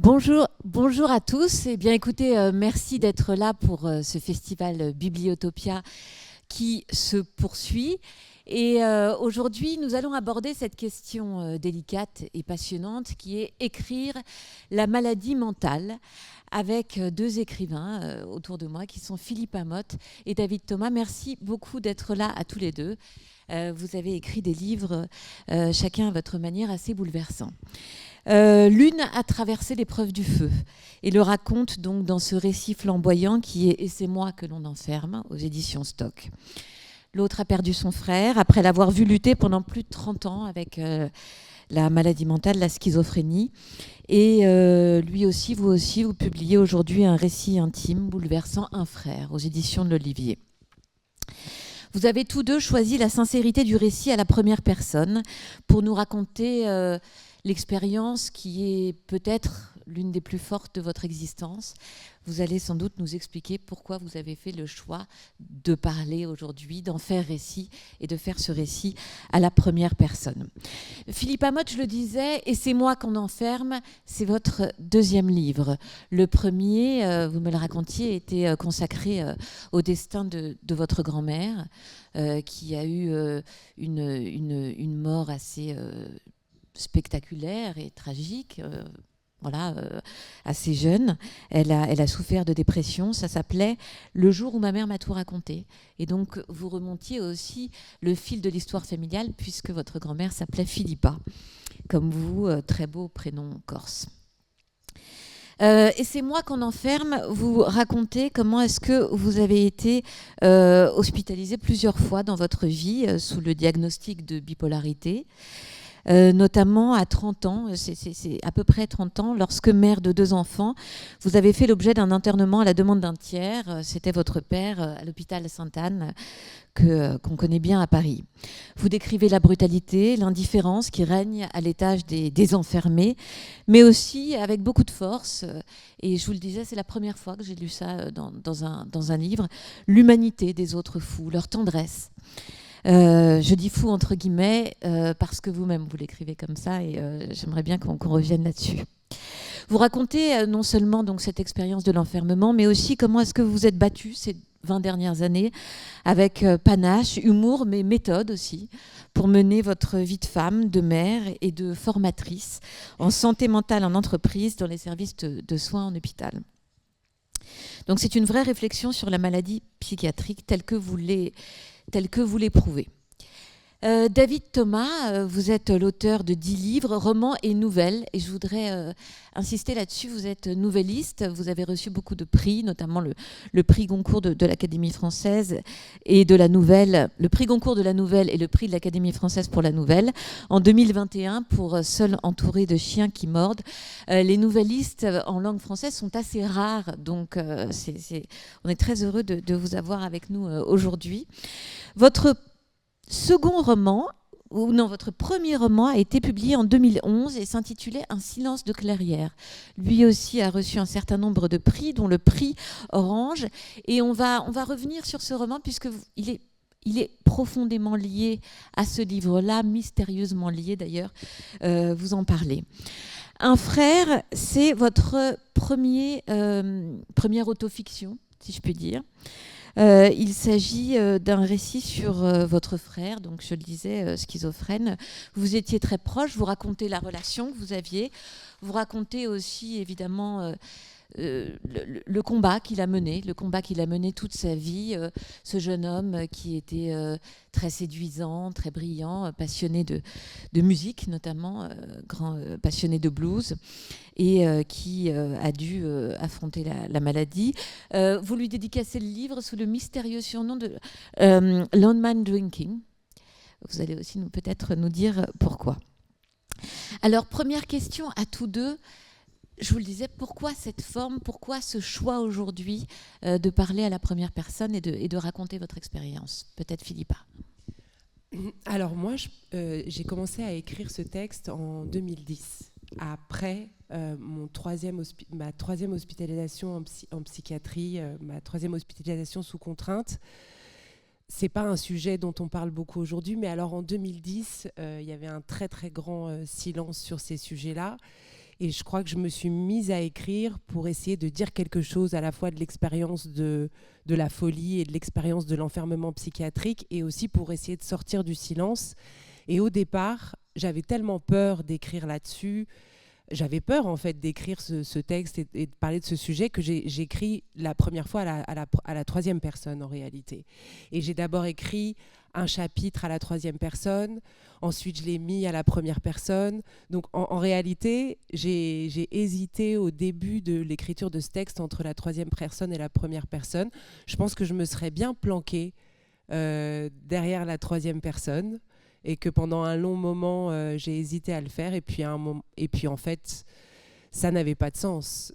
Bonjour à tous. Eh bien, écoutez, merci d'être là pour ce festival Bibliotopia qui se poursuit. Et aujourd'hui, nous allons aborder cette question délicate et passionnante qui est écrire la maladie mentale avec deux écrivains autour de moi qui sont Philippe Amotte et David Thomas. Merci beaucoup d'être là à tous les deux. Vous avez écrit des livres, chacun à votre manière, assez bouleversants. L'une a traversé l'épreuve du feu et le raconte donc dans ce récit flamboyant qui est « Et c'est moi que l'on enferme » aux éditions Stock. L'autre a perdu son frère après l'avoir vu lutter pendant plus de 30 ans avec la maladie mentale, la schizophrénie. Et lui aussi, vous publiez aujourd'hui un récit intime bouleversant, Un frère, aux éditions de l'Olivier. Vous avez tous deux choisi la sincérité du récit à la première personne pour nous raconter l'expérience qui est peut-être l'une des plus fortes de votre existence. Vous allez sans doute nous expliquer pourquoi vous avez fait le choix de parler aujourd'hui, d'en faire récit et de faire ce récit à la première personne. Philippe Amotte, je le disais, Et c'est moi qu'on enferme, c'est votre deuxième livre. Le premier, vous me le racontiez, était consacré au destin de votre grand-mère, qui a eu une mort assez spectaculaire et tragique, assez jeune. Elle a souffert de dépression. Ça s'appelait « Le jour où ma mère m'a tout raconté ». Et donc, vous remontiez aussi le fil de l'histoire familiale puisque votre grand-mère s'appelait Philippa, comme vous, très beau prénom corse. Et c'est moi qu'on enferme. Vous racontez comment est-ce que vous avez été hospitalisé plusieurs fois dans votre vie sous le diagnostic de bipolarité. Notamment à 30 ans, c'est à peu près 30 ans, lorsque mère de 2 enfants, vous avez fait l'objet d'un internement à la demande d'un tiers. C'était votre père à l'hôpital Sainte-Anne, qu'on connaît bien à Paris. Vous décrivez la brutalité, l'indifférence qui règne à l'étage des enfermés, mais aussi avec beaucoup de force. Et je vous le disais, c'est la première fois que j'ai lu ça dans un livre, l'humanité des autres fous, leur tendresse. Je dis fou entre guillemets parce que vous-même vous l'écrivez comme ça et j'aimerais bien qu'on revienne là-dessus. Vous racontez non seulement donc cette expérience de l'enfermement, mais aussi comment est-ce que vous vous êtes battu ces 20 dernières années avec panache, humour, mais méthode aussi, pour mener votre vie de femme, de mère et de formatrice en santé mentale en entreprise dans les services de soins en hôpital. Donc c'est une vraie réflexion sur la maladie psychiatrique telle que vous l'éprouvez. David Thomas, vous êtes l'auteur de 10 livres, romans et nouvelles. Et je voudrais insister là-dessus, vous êtes nouvelliste, vous avez reçu beaucoup de prix, notamment le prix Goncourt de l'Académie française et de la nouvelle, le prix Goncourt de la nouvelle et le prix de l'Académie française pour la nouvelle. En 2021, pour Seul entouré de chiens qui mordent, les nouvellistes en langue française sont assez rares. Donc on est très heureux de vous avoir avec nous aujourd'hui. Votre premier roman a été publié en 2011 et s'intitulait « Un silence de clairière ». Lui aussi a reçu un certain nombre de prix, dont le prix Orange. Et on va revenir sur ce roman puisqu'il est profondément lié à ce livre-là, mystérieusement lié d'ailleurs. Vous en parlez. Un frère, c'est votre première autofiction, si je puis dire. Il s'agit d'un récit sur votre frère, donc je le disais, schizophrène. Vous étiez très proche, vous racontez la relation que vous aviez, vous racontez aussi évidemment le combat qu'il a mené toute sa vie, ce jeune homme qui était très séduisant, très brillant, passionné de musique notamment, passionné de blues, et qui a dû affronter la maladie. Vous lui dédicacez le livre sous le mystérieux surnom de Lone Man Drinking. Vous allez aussi peut-être nous dire pourquoi. Alors, première question à tous deux. Je vous le disais, pourquoi cette forme, pourquoi ce choix aujourd'hui de parler à la première personne et de raconter votre expérience? Peut-être Philippa. Alors moi, j'ai commencé à écrire ce texte en 2010, après ma troisième hospitalisation en psychiatrie, ma troisième hospitalisation sous contrainte. C'est pas un sujet dont on parle beaucoup aujourd'hui, mais alors en 2010, il y avait un très très grand silence sur ces sujets-là. Et je crois que je me suis mise à écrire pour essayer de dire quelque chose à la fois de l'expérience de la folie et de l'expérience de l'enfermement psychiatrique, et aussi pour essayer de sortir du silence. Et au départ, j'avais tellement peur d'écrire là-dessus, j'avais peur en fait d'écrire ce texte et de parler de ce sujet, que j'écris la première fois à la troisième personne en réalité. Et j'ai d'abord écrit un chapitre à la troisième personne, ensuite je l'ai mis à la première personne. Donc en réalité, j'ai hésité au début de l'écriture de ce texte entre la troisième personne et la première personne. Je pense que je me serais bien planquée derrière la troisième personne, et que pendant un long moment, j'ai hésité à le faire. Et puis en fait, ça n'avait pas de sens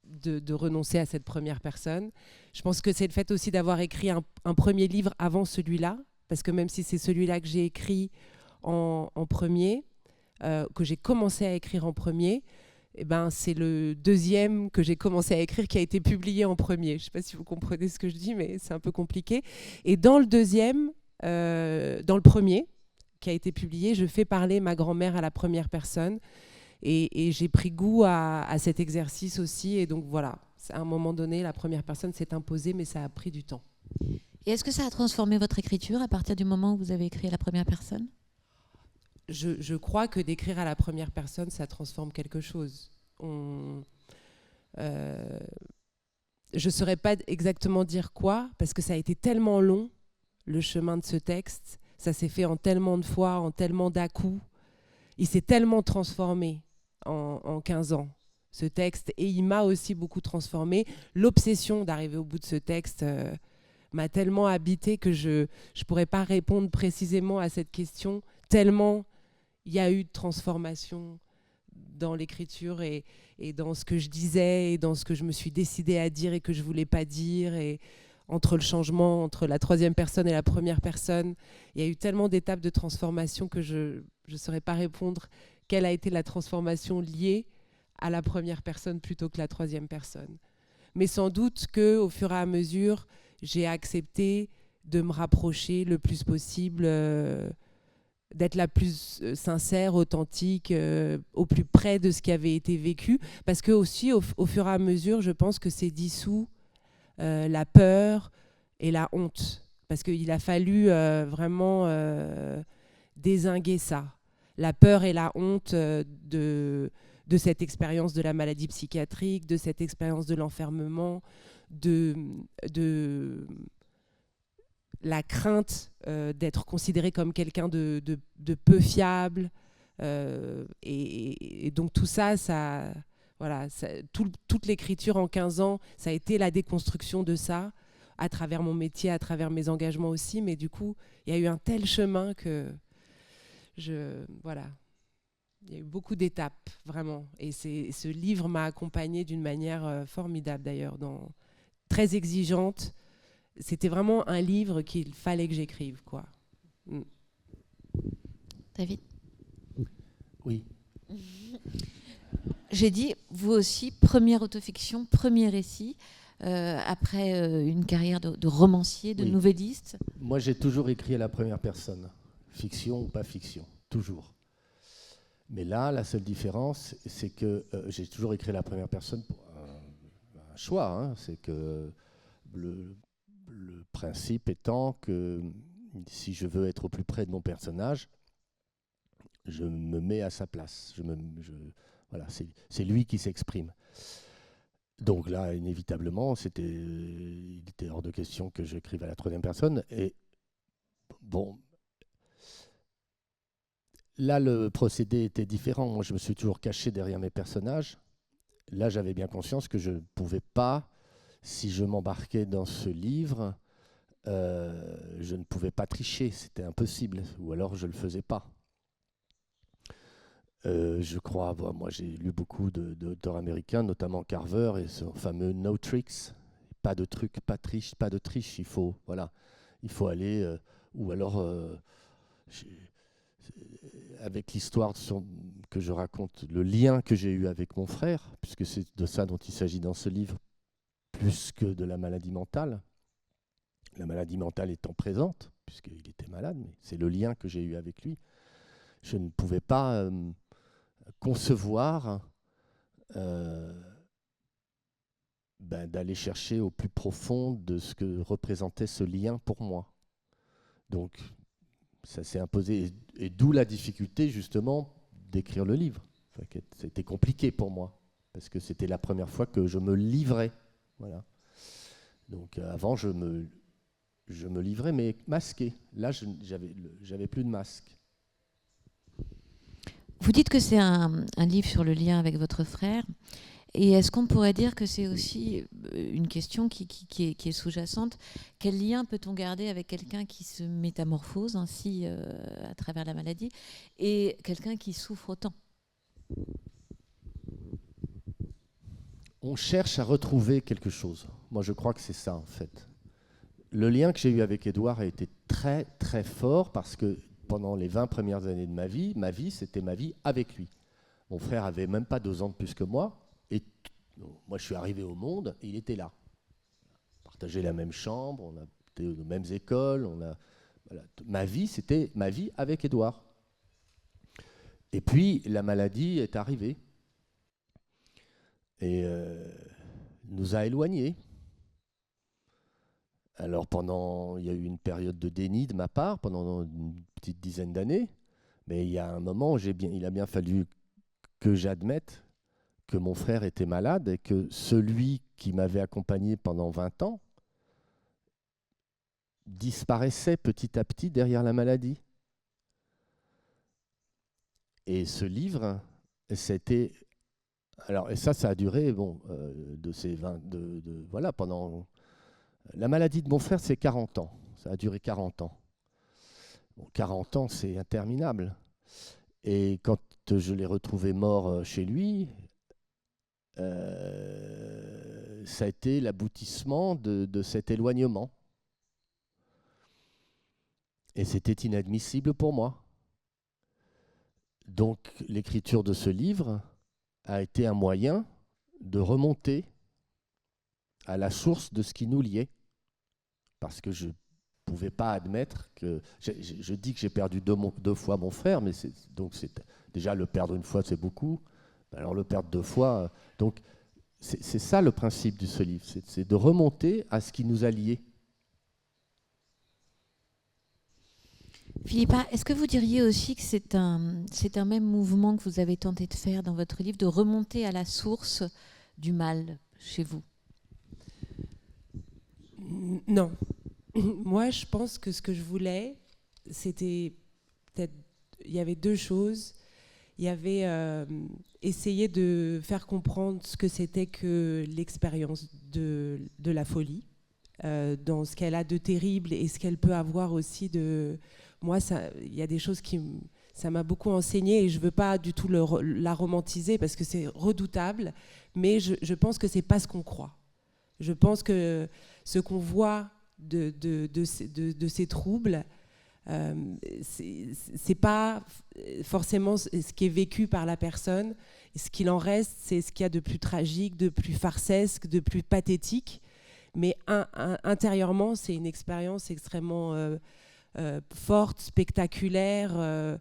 de renoncer à cette première personne. Je pense que c'est le fait aussi d'avoir écrit un premier livre avant celui-là, parce que même si c'est celui-là que j'ai écrit en premier, que j'ai commencé à écrire en premier, eh ben, c'est le deuxième que j'ai commencé à écrire qui a été publié en premier. Je ne sais pas si vous comprenez ce que je dis, mais c'est un peu compliqué. Et dans le deuxième, dans le premier qui a été publié, je fais parler ma grand-mère à la première personne, et j'ai pris goût à cet exercice aussi, et donc voilà, à un moment donné la première personne s'est imposée, mais ça a pris du temps. Et est-ce que ça a transformé votre écriture à partir du moment où vous avez écrit à la première personne ? Je crois que d'écrire à la première personne, ça transforme quelque chose. Je ne saurais pas exactement dire quoi, parce que ça a été tellement long, le chemin de ce texte. Ça s'est fait en tellement de fois, en tellement d'à-coups. Il s'est tellement transformé en 15 ans, ce texte. Et il m'a aussi beaucoup transformé. L'obsession d'arriver au bout de ce texte m'a tellement habité que je ne pourrais pas répondre précisément à cette question, tellement il y a eu de transformation dans l'écriture et dans ce que je disais et dans ce que je me suis décidée à dire et que je ne voulais pas dire. Et entre le changement, entre la troisième personne et la première personne, il y a eu tellement d'étapes de transformation que je ne saurais pas répondre quelle a été la transformation liée à la première personne plutôt que la troisième personne. Mais sans doute qu'au fur et à mesure, j'ai accepté de me rapprocher le plus possible, d'être la plus sincère, authentique, au plus près de ce qui avait été vécu. Parce que aussi, au fur et à mesure, je pense que c'est dissous la peur et la honte. Parce qu'il a fallu vraiment dézinguer ça. La peur et la honte de cette expérience de la maladie psychiatrique, de cette expérience de l'enfermement, de la crainte d'être considéré comme quelqu'un de peu fiable. Et donc tout ça, voilà, toute l'écriture en 15 ans, ça a été la déconstruction de ça, à travers mon métier, à travers mes engagements aussi. Mais du coup, il y a eu un tel chemin que voilà. Il y a eu beaucoup d'étapes, vraiment. Et ce livre m'a accompagnée d'une manière formidable, d'ailleurs, très exigeante. C'était vraiment un livre qu'il fallait que j'écrive, quoi. David ? Oui. J'ai dit, vous aussi, première autofiction, premier récit, après une carrière de romancier, de nouvelliste. Moi, j'ai toujours écrit à la première personne, fiction ou pas fiction, toujours. Mais là, la seule différence, c'est que j'ai toujours écrit à la première personne pour un choix. Hein, c'est que le principe étant que si je veux être au plus près de mon personnage, je me mets à sa place. Voilà, c'est lui qui s'exprime. Donc là, inévitablement, il était hors de question que j'écrive à la troisième personne. Et bon, là, le procédé était différent. Moi, je me suis toujours caché derrière mes personnages. Là, j'avais bien conscience que je ne pouvais pas, si je m'embarquais dans ce livre, je ne pouvais pas tricher. C'était impossible. Ou alors, je ne le faisais pas. Je crois, moi j'ai lu beaucoup d'auteurs américains, notamment Carver et son fameux No Tricks, pas de trucs, pas de triche, il faut aller, ou alors avec l'histoire que je raconte, le lien que j'ai eu avec mon frère, puisque c'est de ça dont il s'agit dans ce livre, plus que de la maladie mentale. La maladie mentale étant présente, puisqu'il était malade, mais c'est le lien que j'ai eu avec lui. Je ne pouvais pas concevoir d'aller chercher au plus profond de ce que représentait ce lien pour moi. Donc, ça s'est imposé, et d'où la difficulté, justement, d'écrire le livre. Enfin, c'était compliqué pour moi, parce que c'était la première fois que je me livrais. Voilà. Donc, avant, je me livrais, mais masqué. Là, j'avais plus de masque. Vous dites que c'est un livre sur le lien avec votre frère. Et est-ce qu'on pourrait dire que c'est aussi une question qui est sous-jacente? Quel lien peut-on garder avec quelqu'un qui se métamorphose ainsi à travers la maladie et quelqu'un qui souffre autant? On cherche à retrouver quelque chose. Moi, je crois que c'est ça, en fait. Le lien que j'ai eu avec Édouard a été très, très fort parce que pendant les 20 premières années de ma vie, c'était ma vie avec lui. Mon frère avait même pas 2 ans de plus que moi. Et moi, je suis arrivé au monde et il était là. On partageait la même chambre, on a été aux mêmes écoles. Voilà. Ma vie, c'était ma vie avec Édouard. Et puis, la maladie est arrivée et nous a éloignés. Alors, il y a eu une période de déni de ma part pendant une petite dizaine d'années, mais il y a un moment où il a bien fallu que j'admette que mon frère était malade et que celui qui m'avait accompagné pendant 20 ans disparaissait petit à petit derrière la maladie. Et ce livre, c'était... Alors, et ça a duré, de ces 20... voilà, pendant... La maladie de mon frère, c'est 40 ans. Ça a duré 40 ans. Bon, 40 ans, c'est interminable. Et quand je l'ai retrouvé mort chez lui... ça a été l'aboutissement de cet éloignement. Et c'était inadmissible pour moi. Donc l'écriture de ce livre a été un moyen de remonter à la source de ce qui nous liait. Parce que je ne pouvais pas admettre que... Je dis que j'ai perdu 2 fois mon frère, mais déjà le perdre une fois, c'est beaucoup. Alors le perdre 2 fois... donc c'est ça le principe de ce livre, c'est de remonter à ce qui nous a liés. Philippa, est-ce que vous diriez aussi que c'est un même mouvement que vous avez tenté de faire dans votre livre, de remonter à la source du mal chez vous? Non. Moi, je pense que ce que je voulais, c'était peut-être... Il y avait 2 choses. Il y avait essayer de faire comprendre ce que c'était que l'expérience de la folie, dans ce qu'elle a de terrible et ce qu'elle peut avoir aussi de... Moi, il y a des choses ça m'a beaucoup enseigné et je ne veux pas du tout la romantiser parce que c'est redoutable, mais je pense que ce n'est pas ce qu'on croit. Je pense que ce qu'on voit de ces troubles, c'est pas forcément ce qui est vécu par la personne. Ce qu'il en reste, c'est ce qu'il y a de plus tragique, de plus farcesque, de plus pathétique. Mais intérieurement, c'est une expérience extrêmement forte, spectaculaire,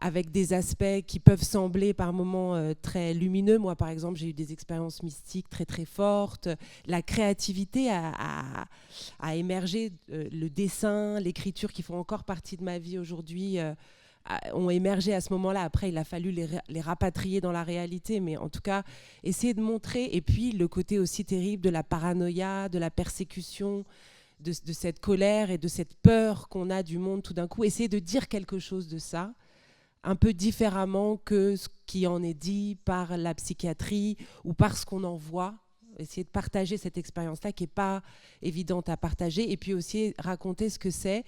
avec des aspects qui peuvent sembler par moments très lumineux. Moi, par exemple, j'ai eu des expériences mystiques très, très fortes. La créativité a émergé. Le dessin, l'écriture, qui font encore partie de ma vie aujourd'hui, ont émergé à ce moment-là. Après, il a fallu les rapatrier dans la réalité. Mais en tout cas, essayer de montrer. Et puis, le côté aussi terrible de la paranoïa, de la persécution, de cette colère et de cette peur qu'on a du monde tout d'un coup. Essayer de dire quelque chose de ça, un peu différemment que ce qui en est dit par la psychiatrie ou par ce qu'on en voit. Essayer de partager cette expérience-là qui n'est pas évidente à partager, et puis aussi raconter ce que c'est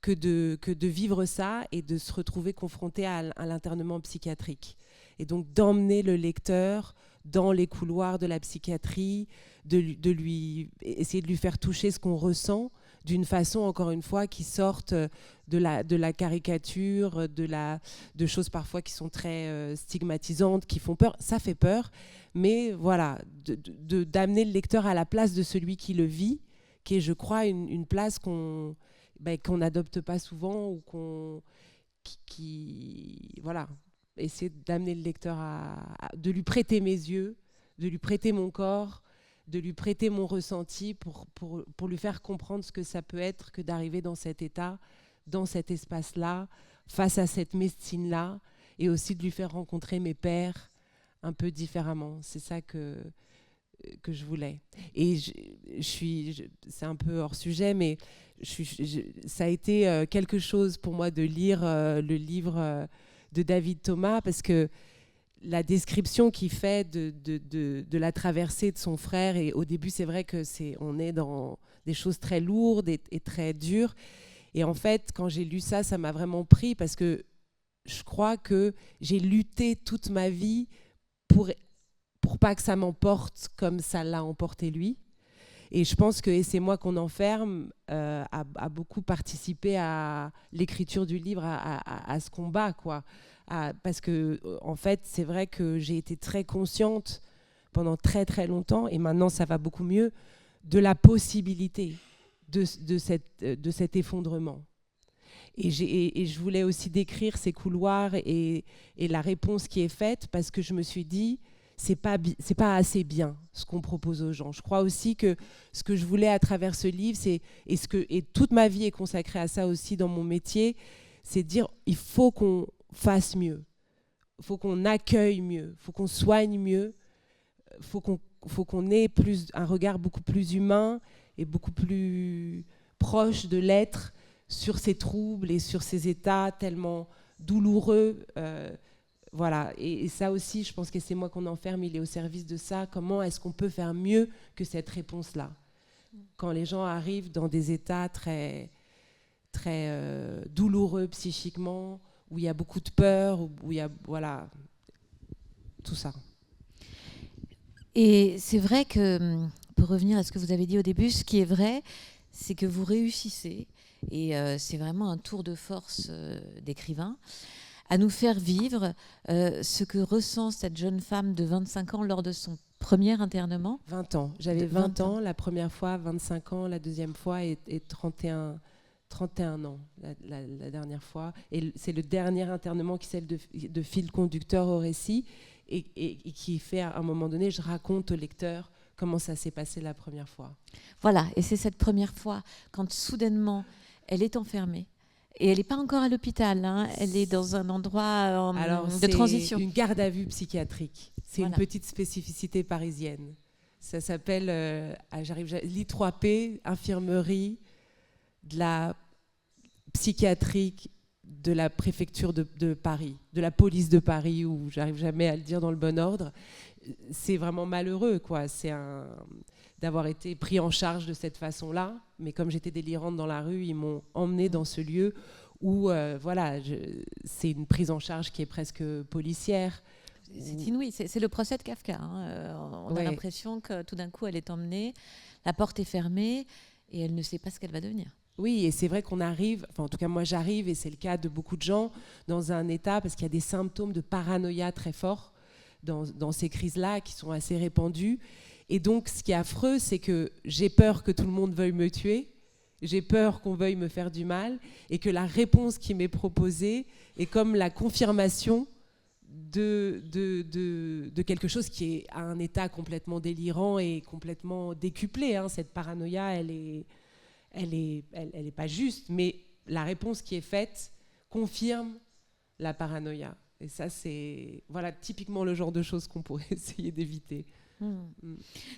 que de vivre ça et de se retrouver confronté à l'internement psychiatrique. Et donc d'emmener le lecteur dans les couloirs de la psychiatrie, essayer de lui faire toucher ce qu'on ressent, d'une façon, encore une fois, qui sorte de la caricature, de choses parfois qui sont très stigmatisantes, qui font peur. Ça fait peur, mais voilà, d'amener le lecteur à la place de celui qui le vit, qui est, je crois, une place qu'on n'adopte pas souvent, ou voilà. essayer d'amener le lecteur de lui prêter mes yeux, de lui prêter mon corps, de lui prêter mon ressenti pour lui faire comprendre ce que ça peut être que d'arriver dans cet état, dans cet espace-là, face à cette médecine-là, et aussi de lui faire rencontrer mes pairs un peu différemment. C'est ça que je voulais. Et c'est un peu hors sujet, mais ça a été quelque chose pour moi de lire le livre de David Thomas, parce que la description qu'il fait de la traversée de son frère, et au début c'est vrai que on est dans des choses très lourdes et très dures, et en fait quand j'ai lu ça, ça m'a vraiment pris, parce que je crois que j'ai lutté toute ma vie pour pas que ça m'emporte comme ça l'a emporté lui. Et je pense que Et c'est moi qu'on enferme a beaucoup participé à l'écriture du livre, à ce combat, quoi. Parce que en fait, c'est vrai que j'ai été très consciente pendant très très longtemps, et maintenant ça va beaucoup mieux, de la possibilité de cet effondrement. Et je voulais aussi décrire ces couloirs et la réponse qui est faite, parce que je me suis dit, c'est pas assez bien ce qu'on propose aux gens. Je crois aussi que ce que je voulais à travers ce livre, et toute ma vie est consacrée à ça aussi dans mon métier, c'est dire, il faut qu'on fasse mieux, il faut qu'on accueille mieux, il faut qu'on soigne mieux, il faut qu'on ait un regard beaucoup plus humain et beaucoup plus proche de l'être sur ces troubles et sur ces états tellement douloureux. Voilà, et ça aussi, je pense que c'est moi qu'on enferme, il est au service de ça. Comment est-ce qu'on peut faire mieux que cette réponse-là, quand les gens arrivent dans des états très, très douloureux psychiquement, où il y a beaucoup de peur, où il y a, voilà, tout ça. Et c'est vrai que, pour revenir à ce que vous avez dit au début, ce qui est vrai, c'est que vous réussissez, et c'est vraiment un tour de force d'écrivain, à nous faire vivre ce que ressent cette jeune femme de 25 ans lors de son premier internement. 20 ans. J'avais 20 ans la première fois, 25 ans la deuxième fois, et 31 ans la dernière fois. Et c'est le dernier internement qui sert de fil conducteur au récit, et qui fait, à un moment donné, je raconte au lecteur comment ça s'est passé la première fois. Voilà, et c'est cette première fois, quand soudainement, elle est enfermée. Et elle n'est pas encore à l'hôpital, hein. Elle est dans un endroit de transition. C'est une garde à vue psychiatrique. C'est voilà. Une petite spécificité parisienne. Ça s'appelle l'I3P, infirmerie de la psychiatrique de la préfecture de Paris, de la police de Paris, où j'arrive jamais à le dire dans le bon ordre. C'est vraiment malheureux, quoi. D'avoir été pris en charge de cette façon-là. Mais comme j'étais délirante dans la rue, ils m'ont emmenée dans ce lieu où, c'est une prise en charge qui est presque policière. C'est inouï, c'est le procès de Kafka. Hein. On a l'impression que tout d'un coup, elle est emmenée, la porte est fermée, et elle ne sait pas ce qu'elle va devenir. Oui, et c'est vrai qu'on arrive, enfin en tout cas moi j'arrive, et c'est le cas de beaucoup de gens, dans un état, parce qu'il y a des symptômes de paranoïa très forts dans ces crises-là, qui sont assez répandues. Et donc, ce qui est affreux, c'est que j'ai peur que tout le monde veuille me tuer, j'ai peur qu'on veuille me faire du mal, et que la réponse qui m'est proposée est comme la confirmation de quelque chose qui est à un état complètement délirant et complètement décuplé. Hein. Cette paranoïa, elle est pas juste, mais la réponse qui est faite confirme la paranoïa. Et ça, c'est typiquement le genre de choses qu'on pourrait essayer d'éviter.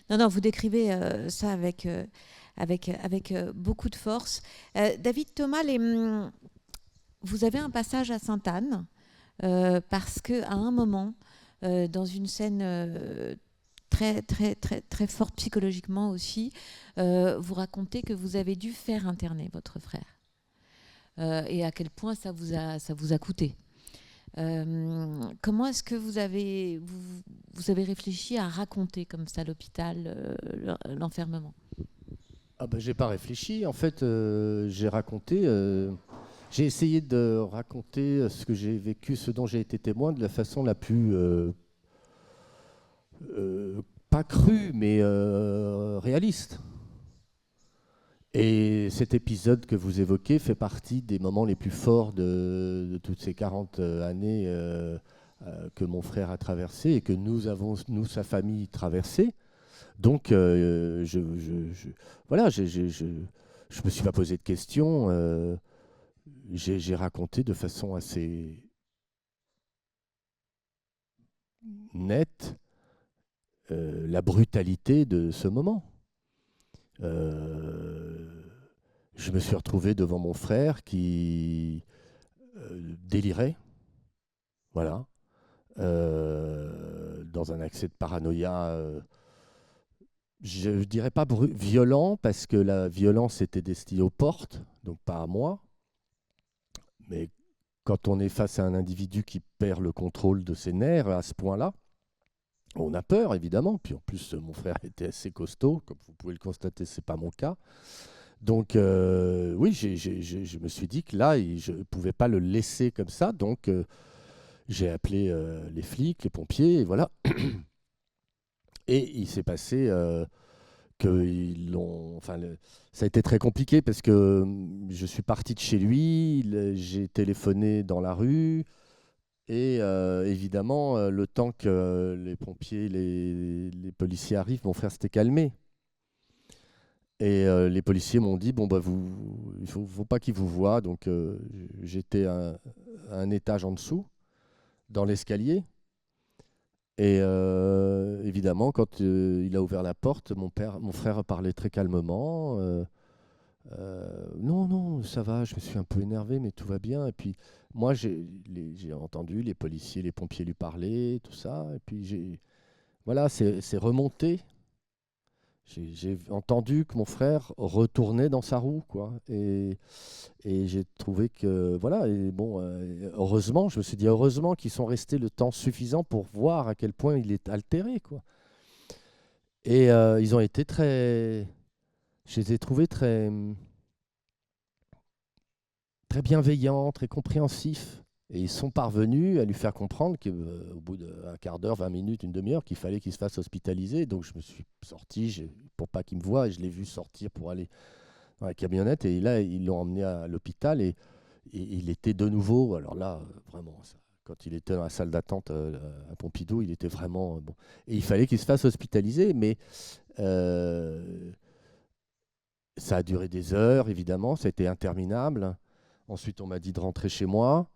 Non, vous décrivez ça avec beaucoup de force. David Thomas, vous avez un passage à Sainte-Anne, parce qu'à un moment, dans une scène très, très, très, très forte psychologiquement aussi, vous racontez que vous avez dû faire interner votre frère, et à quel point ça vous a coûté. Comment est-ce que vous avez réfléchi à raconter comme ça l'hôpital, l'enfermement ? J'ai pas réfléchi. En fait, j'ai raconté. J'ai essayé de raconter ce que j'ai vécu, ce dont j'ai été témoin, de la façon la plus pas crue, mais réaliste. Et cet épisode que vous évoquez fait partie des moments les plus forts de toutes ces 40 années que mon frère a traversé et que nous avons, nous, sa famille, traversé. Donc, voilà, je me suis pas posé de questions. J'ai raconté de façon assez nette la brutalité de ce moment. Je me suis retrouvé devant mon frère qui délirait, voilà, dans un accès de paranoïa. Je ne dirais pas violent, parce que la violence était destinée aux portes, donc pas à moi. Mais quand on est face à un individu qui perd le contrôle de ses nerfs à ce point-là, on a peur, évidemment. Puis en plus, mon frère était assez costaud, comme vous pouvez le constater, ce n'est pas mon cas. Donc oui, je me suis dit que là, je ne pouvais pas le laisser comme ça. Donc j'ai appelé les flics, les pompiers, et voilà. Et il s'est passé qu'ils l'ont. Enfin, ça a été très compliqué parce que je suis parti de chez lui, j'ai téléphoné dans la rue, et évidemment, le temps que les pompiers, les policiers arrivent, mon frère s'était calmé. Et les policiers m'ont dit bon, bah, il ne faut pas qu'ils vous voient. Donc j'étais à un étage en dessous, dans l'escalier. Et évidemment, quand il a ouvert la porte, mon frère parlait très calmement. Non, non, ça va, je me suis un peu énervé, mais tout va bien. Et puis moi, j'ai entendu les policiers, les pompiers lui parler, tout ça. Et puis voilà, c'est remonté. J'ai entendu que mon frère retournait dans sa roue, quoi. Et j'ai trouvé que, voilà, et bon, heureusement, je me suis dit, heureusement qu'ils sont restés le temps suffisant pour voir à quel point il est altéré, quoi. Et ils ont été très... Je les ai trouvés très, très bienveillants, très compréhensifs. Et ils sont parvenus à lui faire comprendre qu'au bout d'un quart d'heure, 20 minutes, une demi-heure, qu'il fallait qu'il se fasse hospitaliser. Donc je me suis sorti pour pas qu'il me voie, et je l'ai vu sortir pour aller dans la camionnette. Et là, ils l'ont emmené à l'hôpital, et il était de nouveau, alors là, vraiment, quand il était dans la salle d'attente à Pompidou, il était vraiment bon. Et il fallait qu'il se fasse hospitaliser, mais ça a duré des heures, évidemment, ça a été interminable. Ensuite, on m'a dit de rentrer chez moi.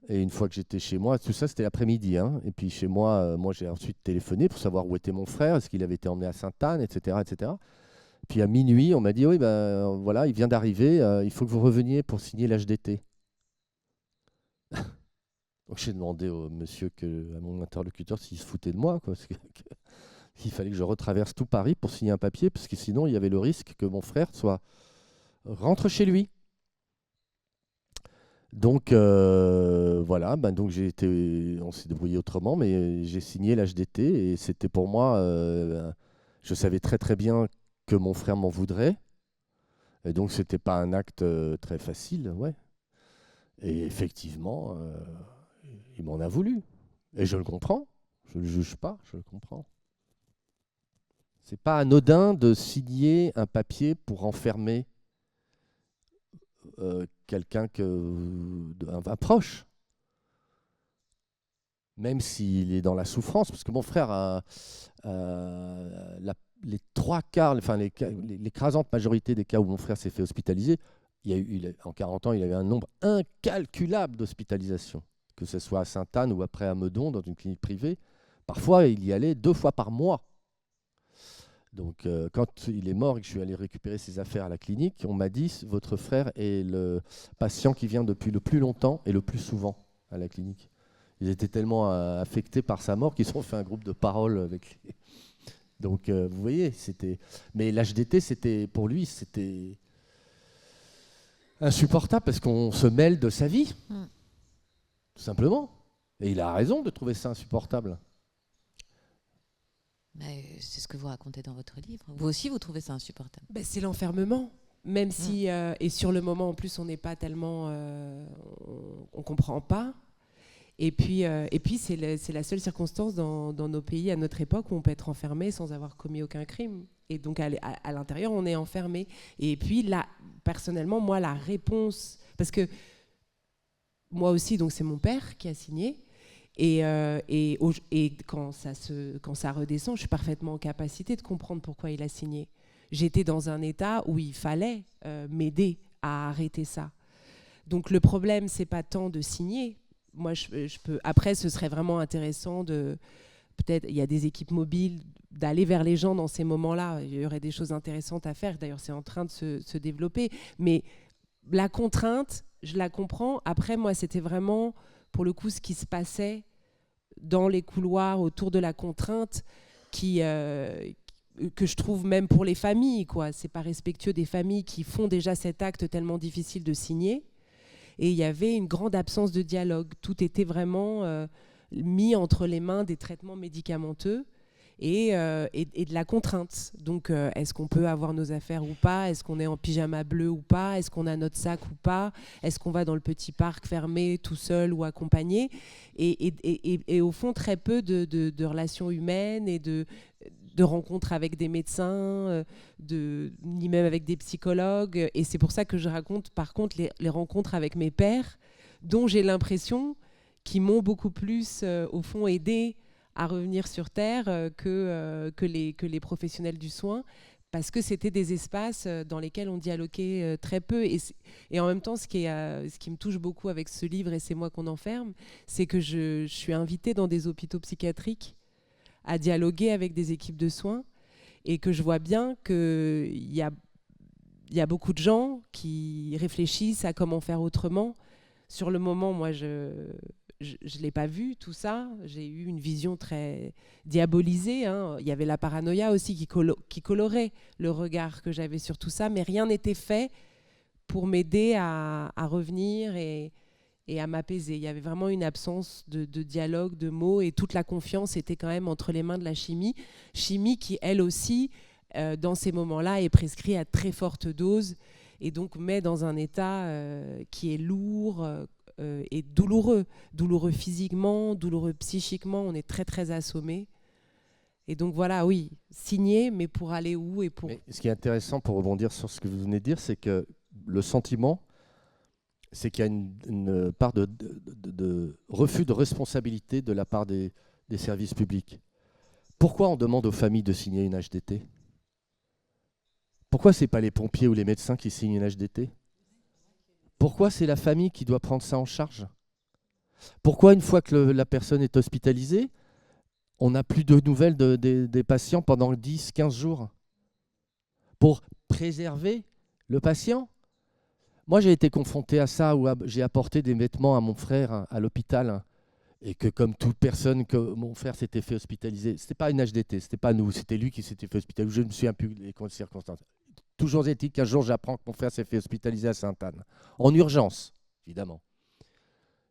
Et une fois que j'étais chez moi, tout ça c'était l'après-midi, hein. Et puis chez moi, moi j'ai ensuite téléphoné pour savoir où était mon frère, est-ce qu'il avait été emmené à Sainte-Anne, etc., etc. Puis à minuit, on m'a dit oui, ben voilà, il vient d'arriver, il faut que vous reveniez pour signer l'HDT. Donc j'ai demandé au monsieur, à mon interlocuteur, s'il se foutait de moi, quoi, parce qu'il fallait que je retraverse tout Paris pour signer un papier, parce que sinon il y avait le risque que mon frère rentre chez lui. Donc voilà, ben donc on s'est débrouillé autrement, mais j'ai signé l'HDT, et c'était pour moi, je savais très très bien que mon frère m'en voudrait, et donc c'était pas un acte très facile, ouais. Et effectivement, il m'en a voulu, et je le comprends, je le juge pas, je le comprends. C'est pas anodin de signer un papier pour enfermer quelqu'un un proche, même s'il est dans la souffrance, parce que mon frère a les trois quarts, enfin l'écrasante majorité des cas où mon frère s'est fait hospitaliser, en 40 ans, il avait un nombre incalculable d'hospitalisations, que ce soit à Sainte-Anne ou après à Meudon, dans une clinique privée. Parfois, il y allait 2 fois par mois. Donc, quand il est mort et que je suis allé récupérer ses affaires à la clinique, on m'a dit « Votre frère est le patient qui vient depuis le plus longtemps et le plus souvent à la clinique. » Ils étaient tellement affectés par sa mort qu'ils ont fait un groupe de parole avec lui. Donc, vous voyez, c'était... Mais l'HDT, pour lui, c'était insupportable parce qu'on se mêle de sa vie, tout simplement. Et il a raison de trouver ça insupportable. C'est ce que vous racontez dans votre livre. Vous aussi, vous trouvez ça insupportable. C'est l'enfermement. Même si, et sur le moment, en plus, on n'est pas tellement... on ne comprend pas. Et puis c'est la seule circonstance dans nos pays, à notre époque, où on peut être enfermé sans avoir commis aucun crime. Et donc, à l'intérieur, on est enfermé. Et puis, là, personnellement, moi, la réponse... Parce que moi aussi, donc c'est mon père qui a signé. Et quand ça redescend, je suis parfaitement en capacité de comprendre pourquoi il a signé. J'étais dans un état où il fallait m'aider à arrêter ça. Donc le problème, c'est pas tant de signer. Moi, je peux. Après, ce serait vraiment intéressant de. Peut-être, il y a des équipes mobiles, d'aller vers les gens dans ces moments-là. Il y aurait des choses intéressantes à faire. D'ailleurs, c'est en train de se développer. Mais la contrainte, je la comprends. Après, moi, c'était vraiment, pour le coup, ce qui se passait dans les couloirs autour de la contrainte que je trouve même pour les familles, quoi. C'est pas respectueux des familles qui font déjà cet acte tellement difficile de signer. Et il y avait une grande absence de dialogue. Tout était vraiment mis entre les mains des traitements médicamenteux et de la contrainte. Donc, est-ce qu'on peut avoir nos affaires ou pas? Est-ce qu'on est en pyjama bleu ou pas? Est-ce qu'on a notre sac ou pas? Est-ce qu'on va dans le petit parc fermé, tout seul ou accompagné? Et au fond, très peu de relations humaines et de rencontres avec des médecins, ni même avec des psychologues. Et c'est pour ça que je raconte, par contre, les rencontres avec mes pairs, dont j'ai l'impression qu'ils m'ont beaucoup plus, au fond, aidé à revenir sur Terre que les professionnels du soin, parce que c'était des espaces dans lesquels on dialoguait très peu. Et en même temps, ce qui me touche beaucoup avec ce livre, et c'est moi qu'on enferme, c'est que je suis invitée dans des hôpitaux psychiatriques à dialoguer avec des équipes de soins, et que je vois bien qu'il y a beaucoup de gens qui réfléchissent à comment faire autrement. Sur le moment, moi, je l'ai pas vu, tout ça. J'ai eu une vision très diabolisée, hein. Il y avait la paranoïa aussi qui colorait le regard que j'avais sur tout ça, mais rien n'était fait pour m'aider à revenir et à m'apaiser. Il y avait vraiment une absence de dialogue, de mots, et toute la confiance était quand même entre les mains de la chimie qui, elle aussi, dans ces moments-là, est prescrite à très forte dose, et donc met dans un état qui est lourd et douloureux physiquement, douloureux psychiquement. On est très très assommé. Et donc voilà, oui, signer, mais pour aller où et pour... Mais ce qui est intéressant, pour rebondir sur ce que vous venez de dire, c'est que le sentiment, c'est qu'il y a une part de refus de responsabilité de la part des services publics. Pourquoi on demande aux familles de signer une HDT? Pourquoi ce n'est pas les pompiers ou les médecins qui signent une HDT? Pourquoi c'est la famille qui doit prendre ça en charge? Pourquoi, une fois que la personne est hospitalisée, on n'a plus de nouvelles des patients pendant 10, 15 jours? Pour préserver le patient? Moi, j'ai été confronté à ça, où j'ai apporté des vêtements à mon frère à l'hôpital, et que, comme toute personne, que mon frère s'était fait hospitaliser. Ce n'était pas une HDT, ce n'était pas nous, c'était lui qui s'était fait hospitaliser. Je ne me souviens plus des circonstances. Toujours est-il qu'un jour, j'apprends que mon frère s'est fait hospitaliser à Sainte-Anne, en urgence, évidemment.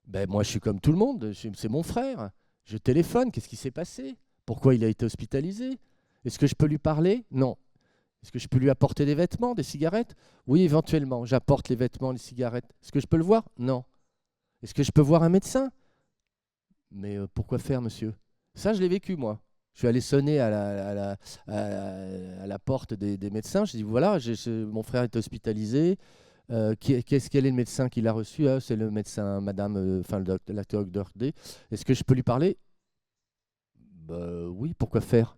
Ben, moi, je suis comme tout le monde, c'est mon frère. Je téléphone, qu'est-ce qui s'est passé? Pourquoi il a été hospitalisé? Est-ce que je peux lui parler? Non. Est-ce que je peux lui apporter des vêtements, des cigarettes? Oui, éventuellement, j'apporte les vêtements, les cigarettes. Est-ce que je peux le voir? Non. Est-ce que je peux voir un médecin? Mais pourquoi faire, monsieur? Ça, je l'ai vécu, moi. Je suis allé sonner à la porte des médecins. Je dis, voilà, mon frère est hospitalisé. Quel est le médecin qui l'a reçu? C'est le médecin, madame, la docteur D. Est-ce que je peux lui parler? Oui, pourquoi faire?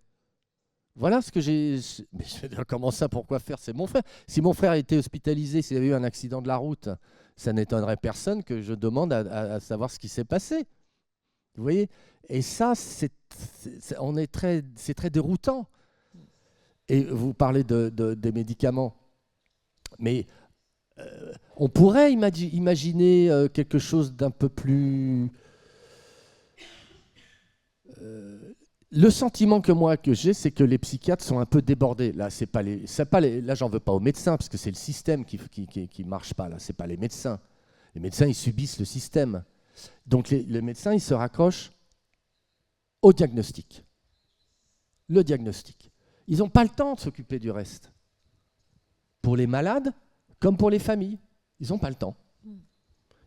Voilà ce que j'ai... Mais je vais dire, comment ça, pourquoi faire? C'est mon frère. Si mon frère a été hospitalisé, s'il avait eu un accident de la route, ça n'étonnerait personne que je demande à savoir ce qui s'est passé. Vous voyez? Et ça, c'est très déroutant. Et vous parlez des médicaments. Mais on pourrait imaginer quelque chose d'un peu plus... Le sentiment que j'ai, c'est que les psychiatres sont un peu débordés. Là, là, j'en veux pas aux médecins, parce que c'est le système qui marche pas. Là, c'est pas les médecins. Les médecins, ils subissent le système. Donc les médecins, ils se raccrochent au diagnostic. Le diagnostic. Ils n'ont pas le temps de s'occuper du reste. Pour les malades, comme pour les familles, ils n'ont pas le temps.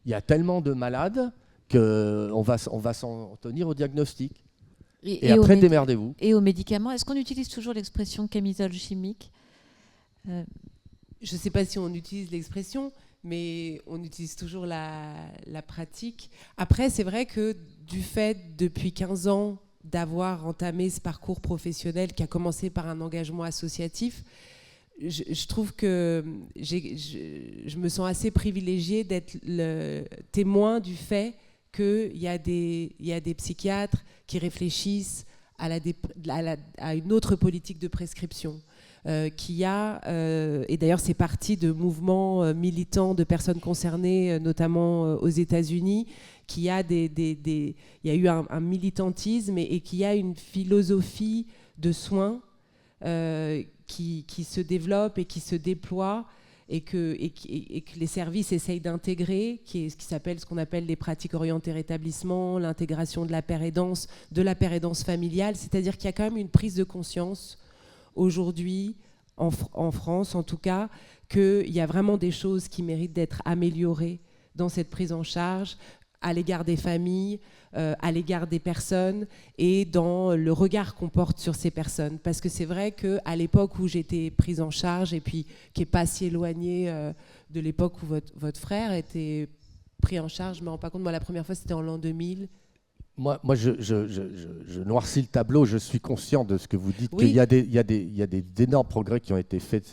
Il y a tellement de malades qu'on va s'en tenir au diagnostic. Et après, démerdez-vous. Et aux médicaments, est-ce qu'on utilise toujours l'expression camisole chimique? Je ne sais pas si on utilise l'expression, mais on utilise toujours la pratique. Après, c'est vrai que du fait, depuis 15 ans, d'avoir entamé ce parcours professionnel qui a commencé par un engagement associatif, je trouve que je me sens assez privilégiée d'être le témoin du fait qu'il y a des psychiatres qui réfléchissent à une autre politique de prescription. Et d'ailleurs c'est parti de mouvements militants de personnes concernées, notamment aux États-Unis, il y a eu un militantisme et qu'il y a une philosophie de soins qui se développe et qui se déploie et que les services essayent d'intégrer, ce qu'on appelle les pratiques orientées rétablissement, l'intégration de la paire aidance familiale, c'est-à-dire qu'il y a quand même une prise de conscience aujourd'hui, en France en tout cas, qu'il y a vraiment des choses qui méritent d'être améliorées dans cette prise en charge à l'égard des familles, à l'égard des personnes et dans le regard qu'on porte sur ces personnes. Parce que c'est vrai qu'à l'époque où j'étais prise en charge, et puis qui n'est pas si éloignée de l'époque où votre frère était pris en charge, je ne me rends pas compte, moi la première fois c'était en l'an 2000. Moi je noircis le tableau, je suis conscient de ce que vous dites, oui. qu'il y a des énormes progrès qui ont été faits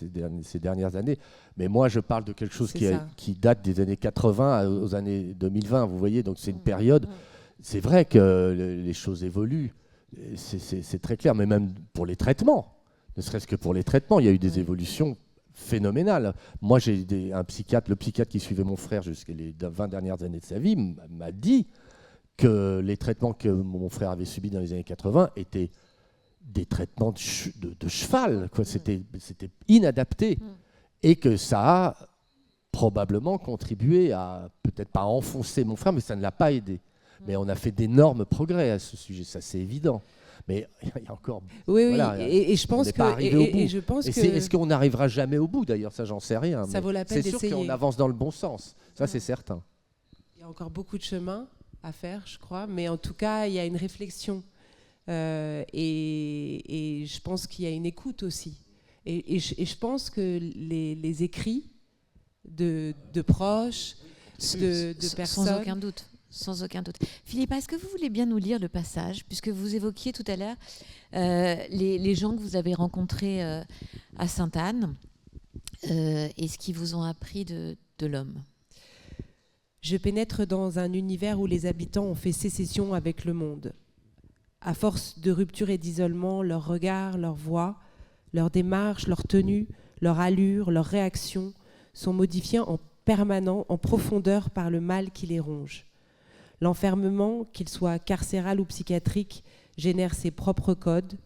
ces dernières années, mais moi je parle de quelque chose qui date des années 80 aux années 2020, vous voyez, donc c'est une période, c'est vrai que les choses évoluent, c'est très clair, mais même pour les traitements, ne serait-ce que pour les traitements, il y a eu des évolutions phénoménales. Moi j'ai le psychiatre qui suivait mon frère jusqu'à les 20 dernières années de sa vie m'a dit que les traitements que mon frère avait subis dans les années 80 étaient des traitements de cheval, quoi. C'était inadapté. Et que ça a probablement contribué à, peut-être pas enfoncer mon frère, mais ça ne l'a pas aidé. Mais on a fait d'énormes progrès à ce sujet, ça c'est évident. Mais il y a encore... Oui, voilà, et je pense que... Et je pense que... Est-ce qu'on n'arrivera jamais au bout d'ailleurs? Ça, j'en sais rien. Ça vaut la peine d'essayer. C'est sûr qu'on avance dans le bon sens, ça c'est certain. Il y a encore beaucoup de chemin à faire, je crois, mais en tout cas, il y a une réflexion et je pense qu'il y a une écoute aussi. Et je pense que les écrits de proches, de personnes... Sans aucun doute. Sans aucun doute. Philippa, est-ce que vous voulez bien nous lire le passage, puisque vous évoquiez tout à l'heure les gens que vous avez rencontrés à Sainte-Anne et ce qu'ils vous ont appris de l'homme? Je pénètre dans un univers où les habitants ont fait sécession avec le monde. À force de rupture et d'isolement, leurs regards, leurs voix, leurs démarches, leurs tenues, leur allure, leurs réactions sont modifiés en permanent, en profondeur par le mal qui les ronge. L'enfermement, qu'il soit carcéral ou psychiatrique, génère ses propres codes,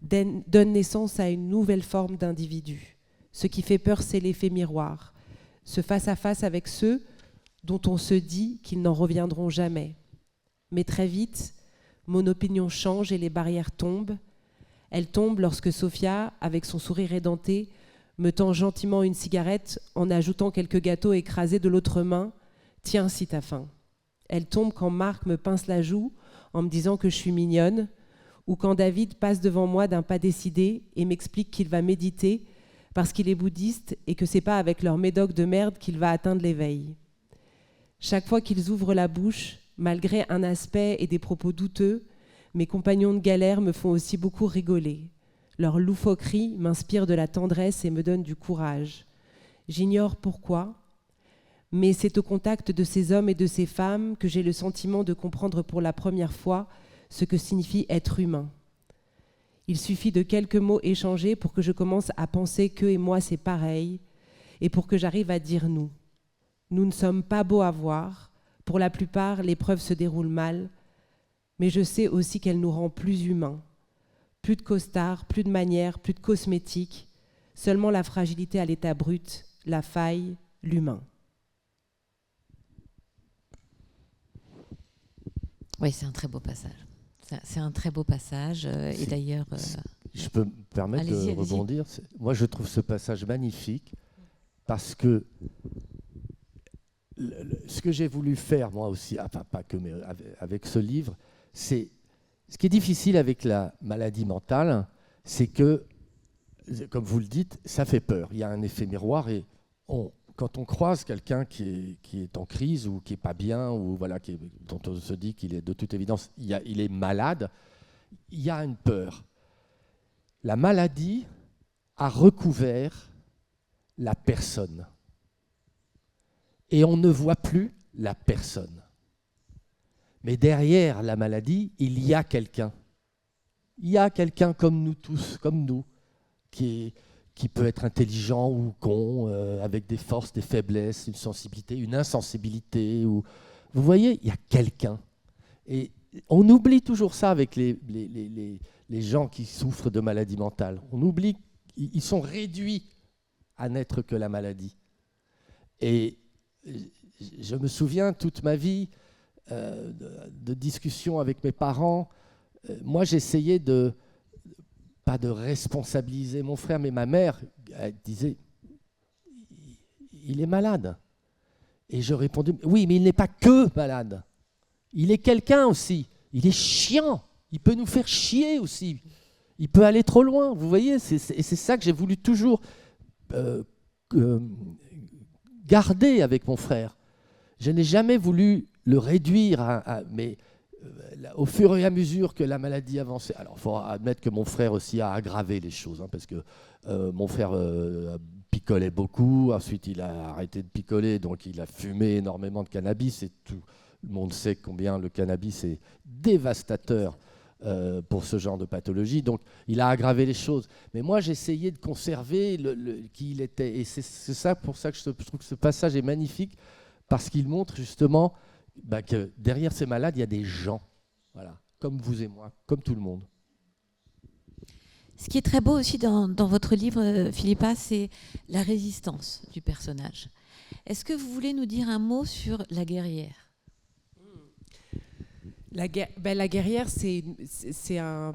donne naissance à une nouvelle forme d'individu. Ce qui fait peur, c'est l'effet miroir. Ce face-à-face avec ceux dont on se dit qu'ils n'en reviendront jamais. Mais très vite, mon opinion change et les barrières tombent. Elles tombent lorsque Sophia, avec son sourire édenté, me tend gentiment une cigarette en ajoutant quelques gâteaux écrasés de l'autre main. « Tiens, si t'as faim ». Elle tombe quand Marc me pince la joue en me disant que je suis mignonne, ou quand David passe devant moi d'un pas décidé et m'explique qu'il va méditer parce qu'il est bouddhiste et que c'est pas avec leur médoc de merde qu'il va atteindre l'éveil. Chaque fois qu'ils ouvrent la bouche, malgré un aspect et des propos douteux, mes compagnons de galère me font aussi beaucoup rigoler. Leur loufoquerie m'inspire de la tendresse et me donne du courage. J'ignore pourquoi, mais c'est au contact de ces hommes et de ces femmes que j'ai le sentiment de comprendre pour la première fois ce que signifie être humain. Il suffit de quelques mots échangés pour que je commence à penser qu'eux et moi c'est pareil, et pour que j'arrive à dire nous. Nous ne sommes pas beaux à voir, pour la plupart l'épreuve se déroule mal, mais je sais aussi qu'elle nous rend plus humains. Plus de costards, plus de manières, plus de cosmétiques, seulement la fragilité à l'état brut, la faille, l'humain. Oui, c'est un très beau passage. C'est un très beau passage. Et d'ailleurs... Je peux me permettre de rebondir. Moi, je trouve ce passage magnifique parce que ce que j'ai voulu faire, moi aussi, enfin pas que, mais avec ce livre, c'est ce qui est difficile avec la maladie mentale, c'est que, comme vous le dites, ça fait peur. Il y a un effet miroir et quand on croise quelqu'un qui est en crise ou qui n'est pas bien, ou voilà, dont on se dit qu'il est de toute évidence, il est malade, il y a une peur. La maladie a recouvert la personne. Et on ne voit plus la personne. Mais derrière la maladie, il y a quelqu'un. Il y a quelqu'un comme nous tous, comme nous, qui peut être intelligent ou con, avec des forces, des faiblesses, une sensibilité, une insensibilité. Vous voyez, il y a quelqu'un. Et on oublie toujours ça avec les gens qui souffrent de maladies mentales. On oublie qu'ils sont réduits à n'être que la maladie. Et je me souviens toute ma vie de discussions avec mes parents. Moi, j'essayais pas de responsabiliser mon frère, mais ma mère disait « il est malade ». Et je répondais « oui, mais il n'est pas que malade. Il est quelqu'un aussi. Il est chiant. Il peut nous faire chier aussi. Il peut aller trop loin. » Vous voyez, et c'est ça que j'ai voulu toujours garder avec mon frère. Je n'ai jamais voulu le réduire mais au fur et à mesure que la maladie avançait. Alors, il faut admettre que mon frère aussi a aggravé les choses, hein, parce que mon frère picolait beaucoup, ensuite il a arrêté de picoler, donc il a fumé énormément de cannabis, et tout le monde sait combien le cannabis est dévastateur pour ce genre de pathologie, donc il a aggravé les choses. Mais moi, j'essayais de conserver qui il était, et c'est ça pour ça que je trouve que ce passage est magnifique, parce qu'il montre justement que derrière ces malades, il y a des gens, voilà, comme vous et moi, comme tout le monde. Ce qui est très beau aussi dans votre livre, Philippa, c'est la résistance du personnage. Est-ce que vous voulez nous dire un mot sur la guerrière ? La guerrière, c'est un...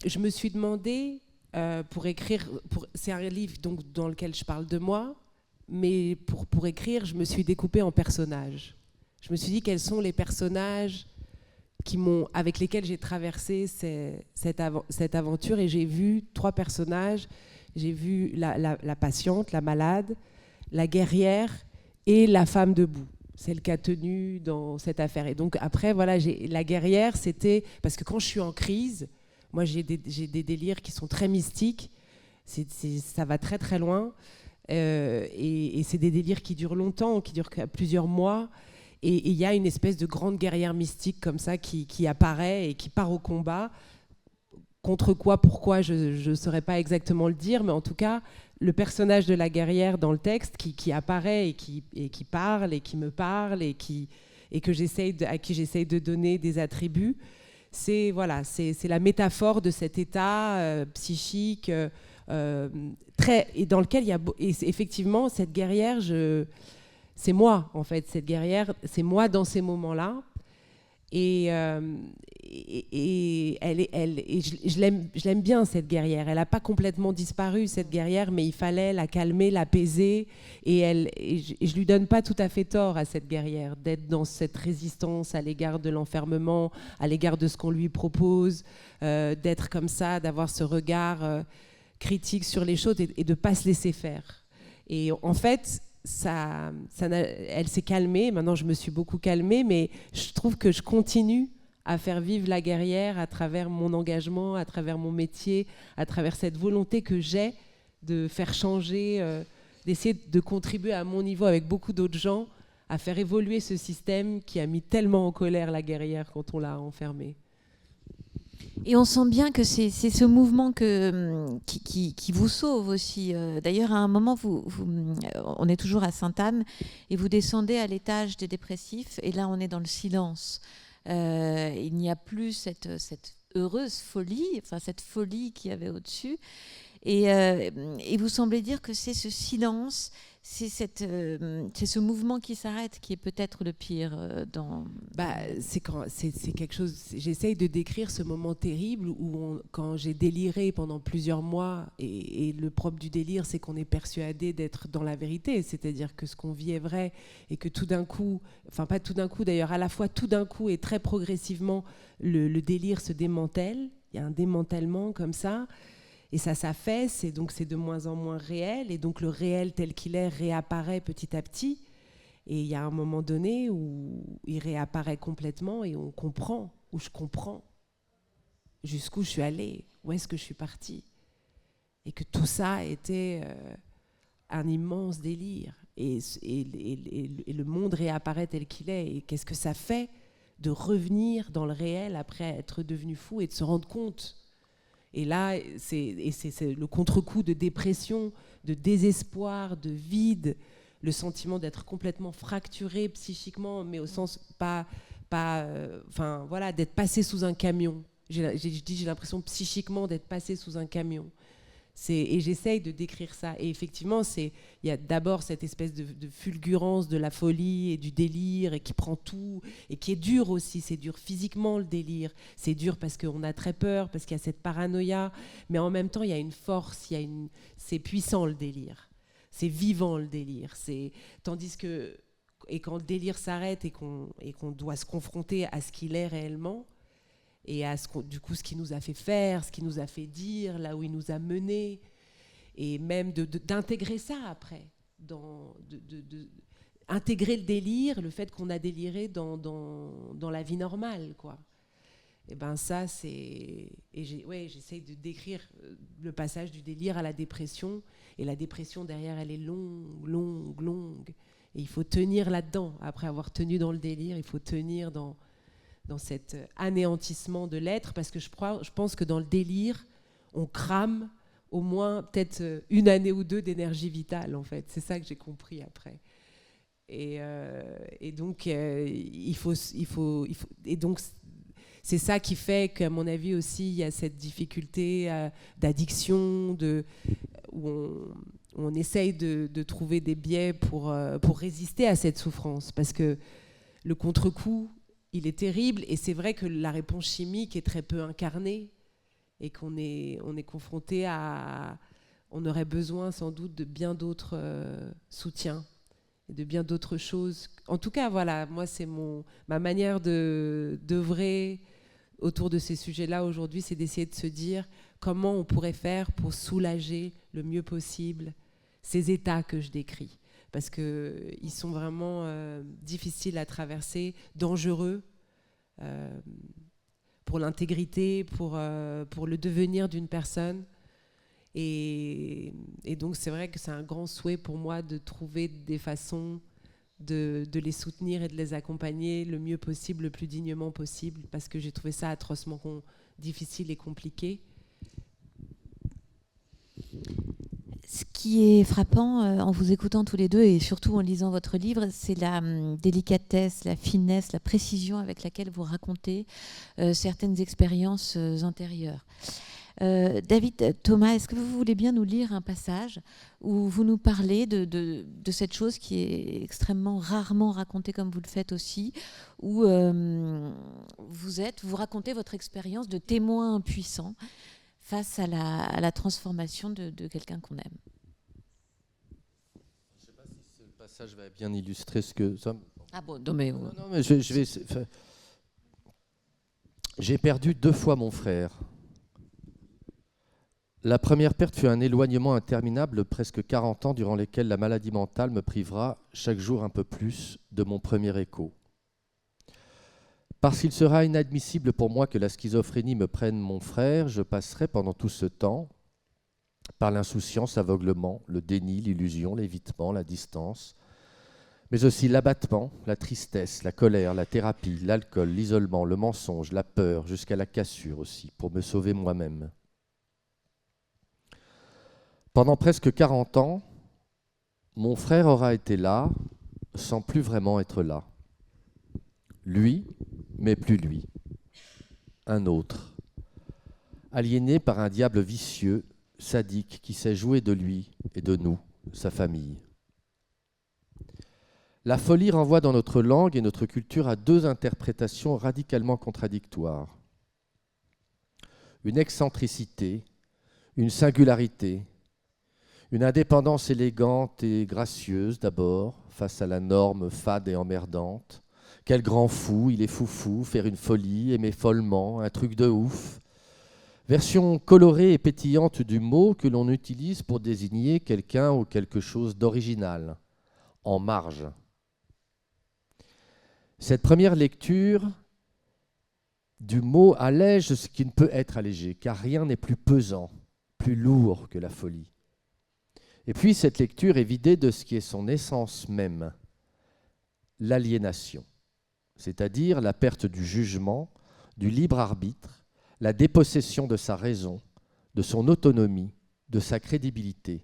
Je me suis demandé, pour écrire... c'est un livre donc, dans lequel je parle de moi, mais pour écrire, je me suis découpée en personnages. Je me suis dit quels sont les personnages avec lesquels j'ai traversé cette aventure, et j'ai vu 3 personnages. J'ai vu la patiente, la malade, la guerrière et la femme debout, celle qui a tenu dans cette affaire. Et donc après, voilà, la guerrière, c'était... Parce que quand je suis en crise, moi j'ai des délires qui sont très mystiques, ça va très très loin, et c'est des délires qui durent longtemps, qui durent plusieurs mois. Et il y a une espèce de grande guerrière mystique comme ça qui apparaît et qui part au combat. Contre quoi, pourquoi, je ne saurais pas exactement le dire, mais en tout cas, le personnage de la guerrière dans le texte qui apparaît et qui parle et qui me parle et à qui j'essaye de donner des attributs, c'est la métaphore de cet état psychique et dans lequel il y a... Et effectivement, cette guerrière, c'est moi, en fait, cette guerrière, c'est moi dans ces moments-là. Et je l'aime bien, cette guerrière. Elle n'a pas complètement disparu, cette guerrière, mais il fallait la calmer, l'apaiser. Et je lui donne pas tout à fait tort à cette guerrière d'être dans cette résistance à l'égard de l'enfermement, à l'égard de ce qu'on lui propose, d'être comme ça, d'avoir ce regard critique sur les choses et de ne pas se laisser faire. Et en fait... elle s'est calmée, maintenant je me suis beaucoup calmée, mais je trouve que je continue à faire vivre la guerrière à travers mon engagement, à travers mon métier, à travers cette volonté que j'ai de faire changer, d'essayer de contribuer à mon niveau avec beaucoup d'autres gens, à faire évoluer ce système qui a mis tellement en colère la guerrière quand on l'a enfermée. Et on sent bien que c'est ce mouvement qui vous sauve aussi. D'ailleurs, à un moment, on est toujours à Sainte-Anne et vous descendez à l'étage des dépressifs, et là, on est dans le silence. Il n'y a plus cette heureuse folie, enfin cette folie qu'il y avait au-dessus. Et vous semblez dire que c'est ce silence, c'est ce mouvement qui s'arrête qui est peut-être le pire dans... C'est quelque chose... J'essaye de décrire ce moment terrible où quand j'ai déliré pendant plusieurs mois, et le propre du délire, c'est qu'on est persuadé d'être dans la vérité, c'est-à-dire que ce qu'on vit est vrai, et que tout d'un coup, enfin pas tout d'un coup d'ailleurs, à la fois tout d'un coup et très progressivement, le délire se démantèle, il y a un démantèlement comme ça. Et ça s'affaisse, et donc c'est de moins en moins réel, et donc le réel tel qu'il est réapparaît petit à petit. Et il y a un moment donné où il réapparaît complètement et on comprend, où je comprends jusqu'où je suis allée, où est-ce que je suis partie. Et que tout ça était un immense délire. Et le monde réapparaît tel qu'il est. Et qu'est-ce que ça fait de revenir dans le réel après être devenu fou et de se rendre compte. Et là, c'est le contre-coup de dépression, de désespoir, de vide, le sentiment d'être complètement fracturé psychiquement, mais au sens voilà, d'être passé sous un camion. J'ai l'impression psychiquement d'être passé sous un camion. Et j'essaye de décrire ça. Et effectivement, il y a d'abord cette espèce de fulgurance de la folie et du délire, et qui prend tout, et qui est dur aussi. C'est dur physiquement, le délire. C'est dur parce qu'on a très peur, parce qu'il y a cette paranoïa. Mais en même temps, il y a une force, c'est puissant, le délire. C'est vivant, le délire. Tandis que, et quand le délire s'arrête et qu'on doit se confronter à ce qu'il est réellement, et à ce qui nous a fait faire, ce qui nous a fait dire, là où il nous a menés, et même d'intégrer ça après, intégrer le délire, le fait qu'on a déliré dans la vie normale, quoi. Et ben ça, j'essaye de décrire le passage du délire à la dépression, et la dépression derrière, elle est longue, et il faut tenir là-dedans. Après avoir tenu dans le délire, il faut tenir dans cet anéantissement de l'être, parce que je pense que dans le délire, on crame au moins peut-être une année ou deux d'énergie vitale, en fait. C'est ça que j'ai compris après. Et donc, et donc, c'est ça qui fait qu'à mon avis aussi, il y a cette difficulté d'addiction, où on essaye de trouver des biais pour résister à cette souffrance, parce que le contre-coup, il est terrible, et c'est vrai que la réponse chimique est très peu incarnée, et qu'on est confronté on aurait besoin sans doute de bien d'autres soutiens, et de bien d'autres choses. En tout cas, voilà, moi, c'est ma manière d'œuvrer autour de ces sujets-là aujourd'hui, c'est d'essayer de se dire comment on pourrait faire pour soulager le mieux possible ces états que je décris. Parce qu'ils sont vraiment difficiles à traverser, dangereux pour l'intégrité, pour le devenir d'une personne. Et donc c'est vrai que c'est un grand souhait pour moi de trouver des façons de les soutenir et de les accompagner le mieux possible, le plus dignement possible, parce que j'ai trouvé ça atrocement difficile et compliqué. Ce qui est frappant en vous écoutant tous les deux, et surtout en lisant votre livre, c'est la délicatesse, la finesse, la précision avec laquelle vous racontez certaines expériences intérieures. David, Thomas, est-ce que vous voulez bien nous lire un passage où vous nous parlez de cette chose qui est extrêmement rarement racontée comme vous le faites aussi, où vous racontez votre expérience de témoin impuissant face à la transformation de quelqu'un qu'on aime. Je ne sais pas si ce passage va bien illustrer ce que... Ah bon, non mais je vais... J'ai perdu 2 fois mon frère. La première perte fut un éloignement interminable de presque 40 ans, durant lesquels la maladie mentale me privera chaque jour un peu plus de mon premier écho. Parce qu'il sera inadmissible pour moi que la schizophrénie me prenne mon frère, je passerai pendant tout ce temps par l'insouciance, l'aveuglement, le déni, l'illusion, l'évitement, la distance, mais aussi l'abattement, la tristesse, la colère, la thérapie, l'alcool, l'isolement, le mensonge, la peur, jusqu'à la cassure aussi, pour me sauver moi-même. Pendant presque 40 ans, mon frère aura été là, sans plus vraiment être là. Lui, mais plus lui. Un autre. Aliéné par un diable vicieux, sadique, qui sait jouer de lui et de nous, sa famille. La folie renvoie dans notre langue et notre culture à 2 interprétations radicalement contradictoires. Une excentricité, une singularité, une indépendance élégante et gracieuse d'abord, face à la norme fade et emmerdante. Quel grand fou, il est foufou, faire une folie, aimer follement, un truc de ouf. Version colorée et pétillante du mot que l'on utilise pour désigner quelqu'un ou quelque chose d'original, en marge. Cette première lecture du mot allège ce qui ne peut être allégé, car rien n'est plus pesant, plus lourd que la folie. Et puis cette lecture est vidée de ce qui est son essence même, l'aliénation, c'est-à-dire la perte du jugement, du libre arbitre, la dépossession de sa raison, de son autonomie, de sa crédibilité,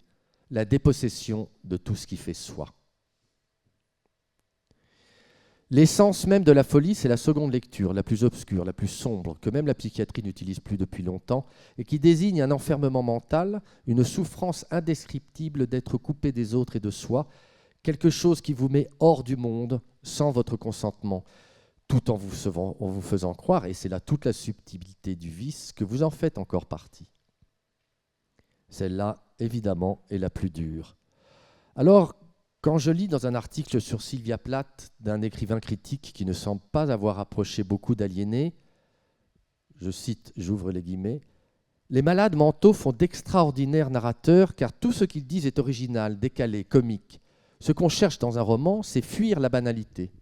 la dépossession de tout ce qui fait soi. L'essence même de la folie, c'est la seconde lecture, la plus obscure, la plus sombre, que même la psychiatrie n'utilise plus depuis longtemps, et qui désigne un enfermement mental, une souffrance indescriptible d'être coupé des autres et de soi, quelque chose qui vous met hors du monde sans votre consentement, tout en vous faisant croire, et c'est là toute la subtilité du vice, que vous en faites encore partie. Celle-là, évidemment, est la plus dure. Alors, quand je lis dans un article sur Sylvia Plath d'un écrivain critique qui ne semble pas avoir approché beaucoup d'aliénés, je cite, j'ouvre les guillemets, « Les malades mentaux font d'extraordinaires narrateurs car tout ce qu'ils disent est original, décalé, comique. Ce qu'on cherche dans un roman, c'est fuir la banalité.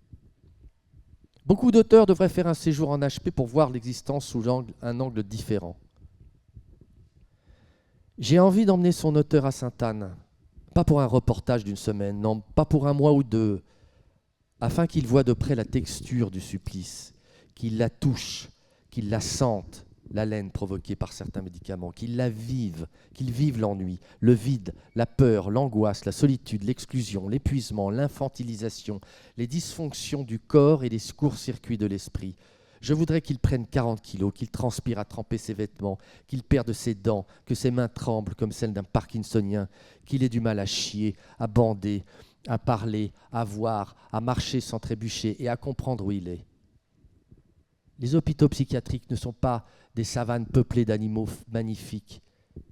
Beaucoup d'auteurs devraient faire un séjour en HP pour voir l'existence sous un angle différent. J'ai envie d'emmener son auteur à Sainte-Anne. Pas pour un reportage d'une semaine, non, pas pour un mois ou deux, afin qu'il voie de près la texture du supplice, qu'il la touche, qu'il la sente, l'haleine provoquée par certains médicaments, qu'il la vive, qu'il vive l'ennui, le vide, la peur, l'angoisse, la solitude, l'exclusion, l'épuisement, l'infantilisation, les dysfonctions du corps et les courts-circuits de l'esprit. Je voudrais qu'il prenne 40 kilos, qu'il transpire à tremper ses vêtements, qu'il perde ses dents, que ses mains tremblent comme celles d'un parkinsonien, qu'il ait du mal à chier, à bander, à parler, à voir, à marcher sans trébucher et à comprendre où il est. Les hôpitaux psychiatriques ne sont pas des savanes peuplées d'animaux magnifiques.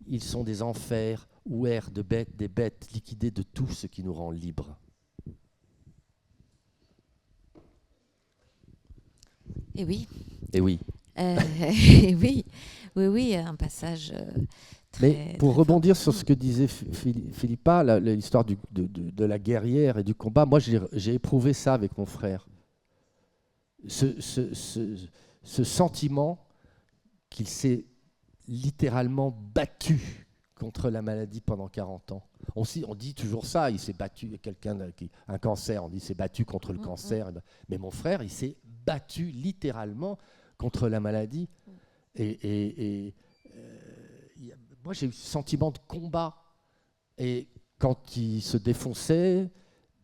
Ils sont des enfers où errent des bêtes liquidées de tout ce qui nous rend libres. Et oui. Et oui. Et oui. Oui, un passage très... Mais pour très rebondir fort. sur ce que disait Philippa, l'histoire de la guerrière et du combat, moi j'ai éprouvé ça avec mon frère. Ce sentiment qu'il s'est littéralement battu contre la maladie pendant 40 ans. On dit toujours ça, il s'est battu, un cancer, on dit il s'est battu contre le cancer. Mais mon frère, il s'est battu littéralement contre la maladie. Moi, j'ai eu ce sentiment de combat. Et quand il se défonçait,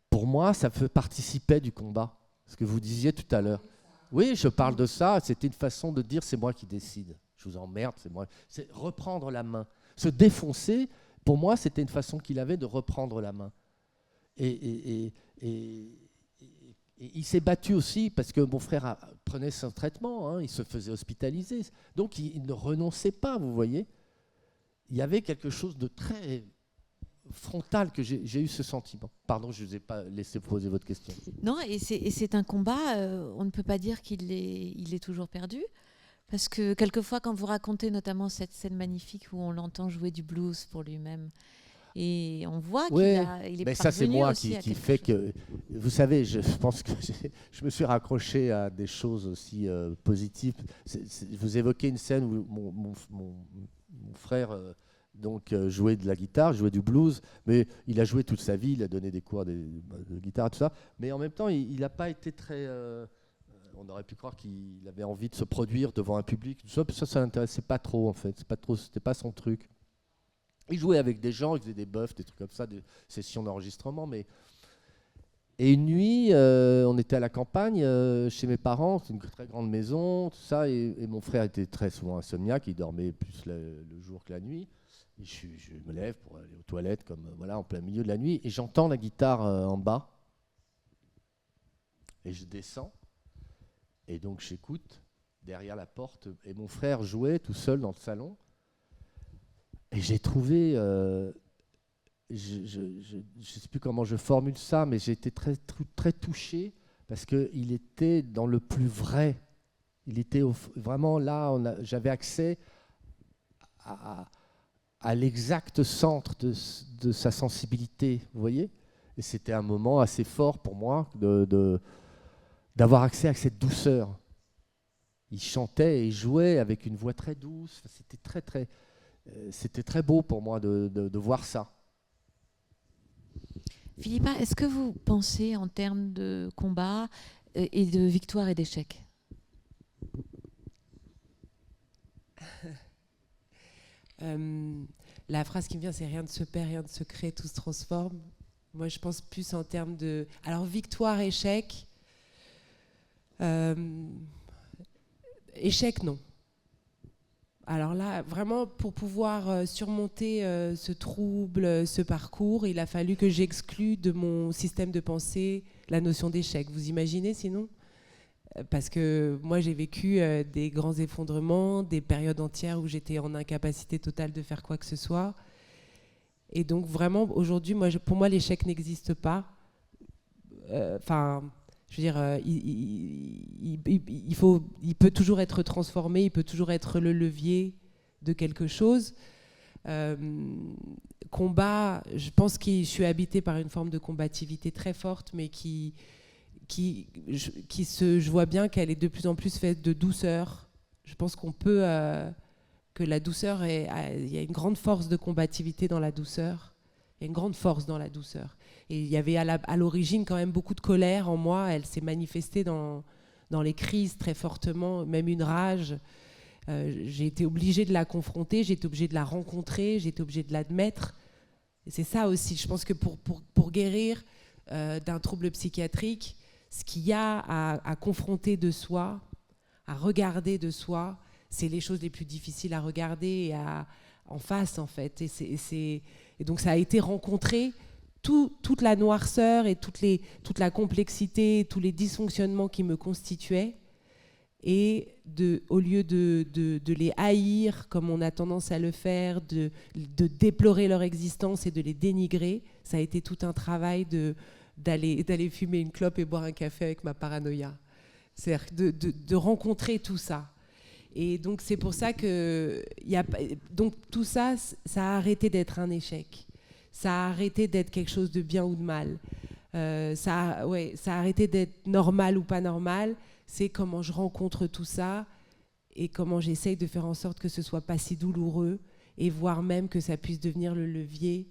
pour moi, ça participait du combat. Ce que vous disiez tout à l'heure. Oui, je parle de ça. C'était une façon de dire c'est moi qui décide. Je vous emmerde, c'est moi. C'est reprendre la main. Se défoncer, pour moi, c'était une façon qu'il avait de reprendre la main. Et il s'est battu aussi parce que mon frère prenait son traitement, hein, il se faisait hospitaliser. Donc, il ne renonçait pas, vous voyez. Il y avait quelque chose de très frontal que j'ai eu ce sentiment. Pardon, je ne vous ai pas laissé poser votre question. Non, et c'est un combat, on ne peut pas dire qu'il est toujours perdu. Parce que quelquefois, quand vous racontez notamment cette scène magnifique où on l'entend jouer du blues pour lui-même, et on voit qu'il est mais ça, c'est moi qui fait chose. que... Vous savez, je pense que je me suis raccroché à des choses aussi positives. Vous évoquez une scène où mon frère jouait de la guitare, jouait du blues, mais il a joué toute sa vie, il a donné des cours de guitare, tout ça. Mais en même temps, il n'a pas été très... on aurait pu croire qu'il avait envie de se produire devant un public. Ça l'intéressait pas trop, en fait. C'était pas son truc. Il jouait avec des gens, il faisait des buffs, des trucs comme ça, des sessions d'enregistrement. Et une nuit, on était à la campagne, chez mes parents, c'est une très grande maison, tout ça, et mon frère était très souvent insomniaque, il dormait plus le jour que la nuit. Et je me lève pour aller aux toilettes, en plein milieu de la nuit, et j'entends la guitare en bas. Et je descends. Et donc j'écoute derrière la porte, et mon frère jouait tout seul dans le salon. Et j'ai trouvé, je ne sais plus comment je formule ça, mais j'ai été très, très touché parce qu'il était dans le plus vrai. Il était vraiment là, j'avais accès à l'exact centre de sa sensibilité, vous voyez. Et c'était un moment assez fort pour moi d'avoir accès à cette douceur. Il chantait et jouait avec une voix très douce. C'était très beau pour moi de voir ça. Philippa, est-ce que vous pensez en termes de combat et de victoire et d'échec ? La phrase qui me vient, c'est rien ne se perd, rien ne se crée, tout se transforme. Moi, je pense plus en termes de... Alors, victoire, échec. Échec, non. Alors là, vraiment, pour pouvoir surmonter ce trouble, ce parcours, il a fallu que j'exclue de mon système de pensée la notion d'échec. Vous imaginez sinon ? Parce que moi, j'ai vécu des grands effondrements, des périodes entières où j'étais en incapacité totale de faire quoi que ce soit. Et donc, vraiment, aujourd'hui, pour moi, l'échec n'existe pas. Enfin... je veux dire, il peut toujours être transformé, il peut toujours être le levier de quelque chose. Combat, je pense que je suis habitée par une forme de combativité très forte, mais je vois bien qu'elle est de plus en plus faite de douceur. Je pense qu'on peut, que la douceur, il y a une grande force de combativité dans la douceur. Il y a une grande force dans la douceur. Et il y avait à l'origine quand même beaucoup de colère en moi. Elle s'est manifestée dans les crises très fortement, même une rage. J'ai été obligée de la confronter, j'ai été obligée de la rencontrer, j'ai été obligée de l'admettre. Et c'est ça aussi, je pense que pour guérir d'un trouble psychiatrique, ce qu'il y a à confronter de soi, à regarder de soi, c'est les choses les plus difficiles à regarder et en face en fait. Et donc ça a été rencontré, toute la noirceur et toute la complexité, tous les dysfonctionnements qui me constituaient. Et au lieu de les haïr, comme on a tendance à le faire, de déplorer leur existence et de les dénigrer, ça a été tout un travail d'aller fumer une clope et boire un café avec ma paranoïa. C'est-à-dire de rencontrer tout ça. Et donc c'est pour ça que donc tout ça, ça a arrêté d'être un échec. Ça a arrêté d'être quelque chose de bien ou de mal. Ça a arrêté d'être normal ou pas normal. C'est comment je rencontre tout ça et comment j'essaye de faire en sorte que ce soit pas si douloureux et voire même que ça puisse devenir le levier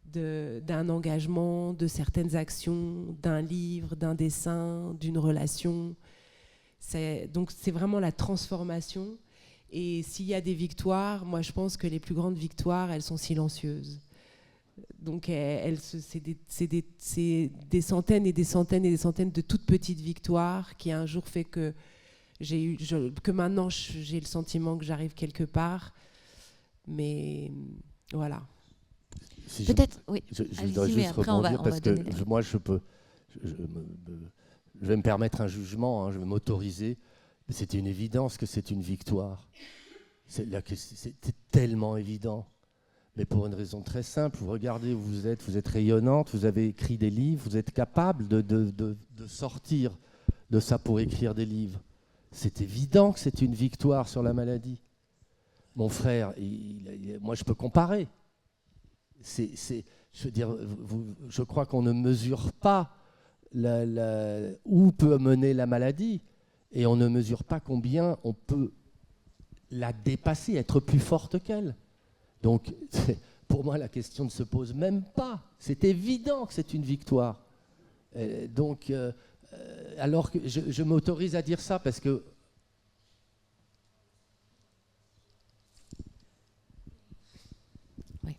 d'un engagement, de certaines actions, d'un livre, d'un dessin, d'une relation. Donc c'est vraiment la transformation. Et s'il y a des victoires, moi je pense que les plus grandes victoires, elles sont silencieuses. Donc c'est des centaines et des centaines et des centaines de toutes petites victoires qui un jour fait que maintenant j'ai le sentiment que j'arrive quelque part. Mais voilà. Si peut-être, oui. Je dois juste rebondir parce que moi je vais me permettre un jugement, hein, je vais m'autoriser. Mais c'était une évidence que c'est une victoire. C'était tellement évident. Mais pour une raison très simple, vous regardez où vous êtes rayonnante, vous avez écrit des livres, vous êtes capable de sortir de ça pour écrire des livres. C'est évident que c'est une victoire sur la maladie. Mon frère, moi je peux comparer. Je veux dire, je crois qu'on ne mesure pas où peut mener la maladie et on ne mesure pas combien on peut la dépasser, être plus forte qu'elle. Donc, pour moi, la question ne se pose même pas. C'est évident que c'est une victoire. Donc, alors que je m'autorise à dire ça parce que... Oui.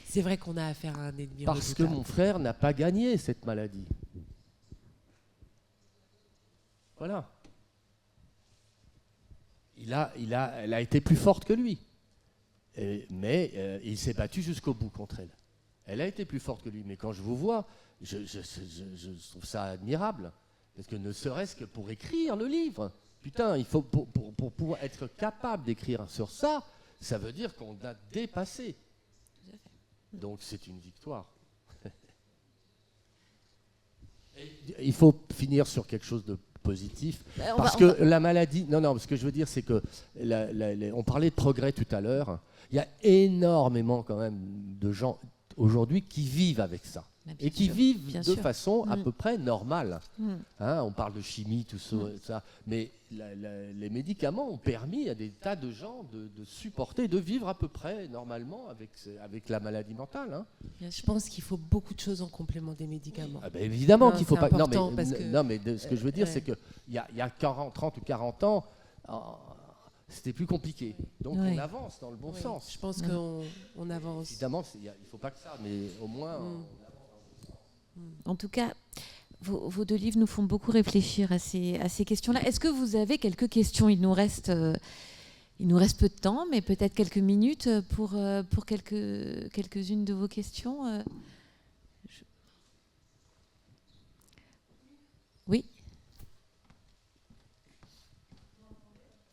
C'est vrai qu'on a affaire à un ennemi. Parce que mon frère n'a pas gagné cette maladie. Voilà. Elle a été plus forte que lui. Mais il s'est battu jusqu'au bout contre elle. Elle a été plus forte que lui. Mais quand je vous vois, je trouve ça admirable. Parce que ne serait-ce que pour écrire le livre. Putain, il faut pour pouvoir être capable d'écrire sur ça, ça veut dire qu'on a dépassé. Donc c'est une victoire. Il faut finir sur quelque chose de positif. On Parce va- que la maladie... Non, ce que je veux dire, c'est que on parlait de progrès tout à l'heure. Il y a énormément quand même de gens aujourd'hui qui vivent avec ça. Mais bien Et qui sûr, vivent bien de sûr. façon à peu près normale. Mm. On parle de chimie, tout ça. Mais les médicaments ont permis à des tas de gens de supporter, de vivre à peu près normalement avec la maladie mentale. Hein. Je pense qu'il faut beaucoup de choses en complément des médicaments. Ah ben évidemment Non, qu'il faut c'est pas. important parce que- Non, mais ce que je veux dire, Ouais. c'est qu'il y a 30 ou 40 ans, c'était plus compliqué. Donc Ouais. on avance dans le bon Oui, sens. je pense Mm. qu'on avance. Évidemment, il ne faut pas que ça, mais au moins. En tout cas, vos deux livres nous font beaucoup réfléchir à ces questions-là. Est-ce que vous avez quelques questions ? Il nous reste peu de temps, mais peut-être quelques minutes pour quelques-unes de vos questions. Oui.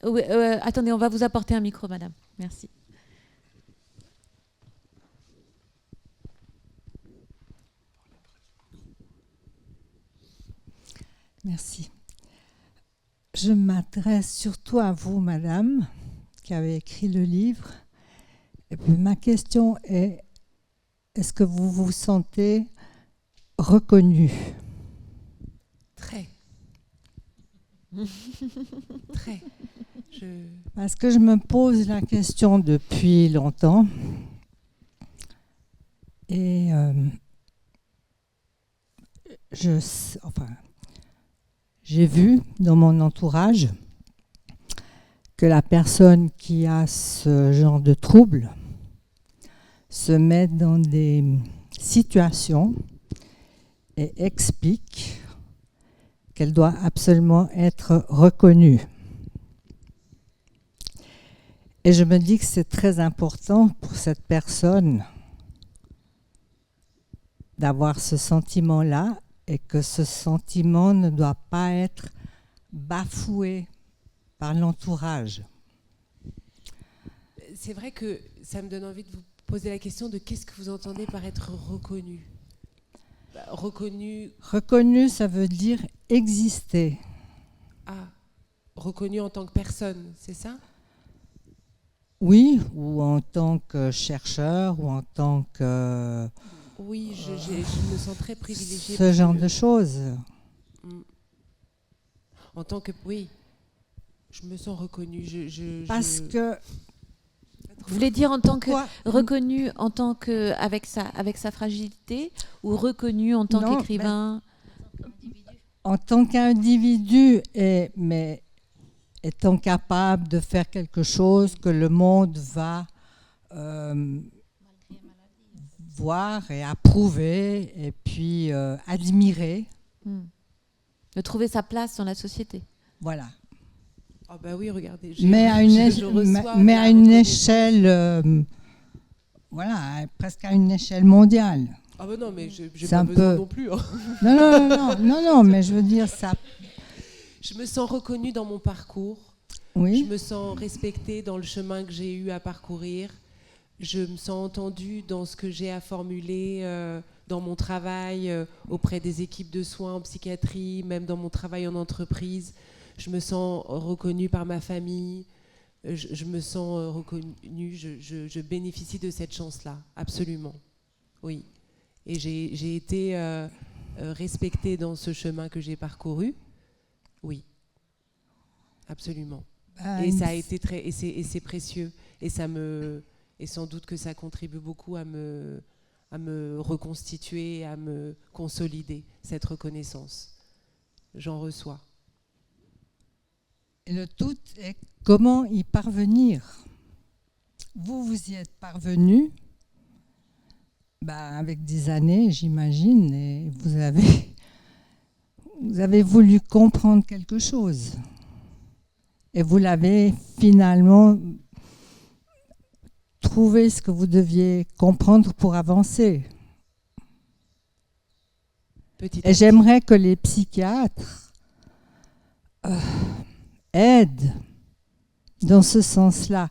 Oui, attendez, on va vous apporter un micro, madame. Merci. Merci. Je m'adresse surtout à vous, madame, qui avez écrit le livre. Et puis ma question est, est-ce que vous vous sentez reconnue ? Très. Très. Parce que je me pose la question depuis longtemps. Et j'ai vu dans mon entourage que la personne qui a ce genre de trouble se met dans des situations et explique qu'elle doit absolument être reconnue. Et je me dis que c'est très important pour cette personne d'avoir ce sentiment-là et que ce sentiment ne doit pas être bafoué par l'entourage. C'est vrai que ça me donne envie de vous poser la question de qu'est-ce que vous entendez par être reconnu ? Reconnu. Reconnu, ça veut dire exister. Ah, reconnu en tant que personne, c'est ça ? Oui, ou en tant que chercheur, ou en tant que... Oui, je me sens très privilégiée. Ce genre de choses. En tant que... Oui, je me sens reconnue. Parce que... Vous voulez dire en tant que Pourquoi reconnu en tant que avec sa fragilité ou reconnu en tant Non, qu'écrivain en tant qu'individu, mais étant capable de faire quelque chose que le monde va voir et approuver et puis admirer. de trouver sa place dans la société. Voilà. Ah bah oui, regardez. Mais à une échelle, voilà, presque à une échelle mondiale. Ah bah non, mais j'ai C'est pas un besoin peu- non plus. Hein. Non, mais je veux dire ça. Je me sens reconnue dans mon parcours. Oui. Je me sens respectée dans le chemin que j'ai eu à parcourir. Je me sens entendue dans ce que j'ai à formuler dans mon travail auprès des équipes de soins en psychiatrie, même dans mon travail en entreprise. Je me sens reconnue par ma famille. Je me sens reconnue. Je bénéficie de cette chance-là, absolument. Oui. Et j'ai été respectée dans ce chemin que j'ai parcouru. Oui. Absolument. Et ça a été très, et c'est précieux, et sans doute que ça contribue beaucoup à me reconstituer, à me consolider cette reconnaissance. J'en reçois. Et le tout est comment y parvenir. Vous y êtes parvenu, avec des années, j'imagine, et vous avez voulu comprendre quelque chose. Et vous l'avez finalement trouvé ce que vous deviez comprendre pour avancer. Et j'aimerais que les psychiatres aident dans ce sens-là.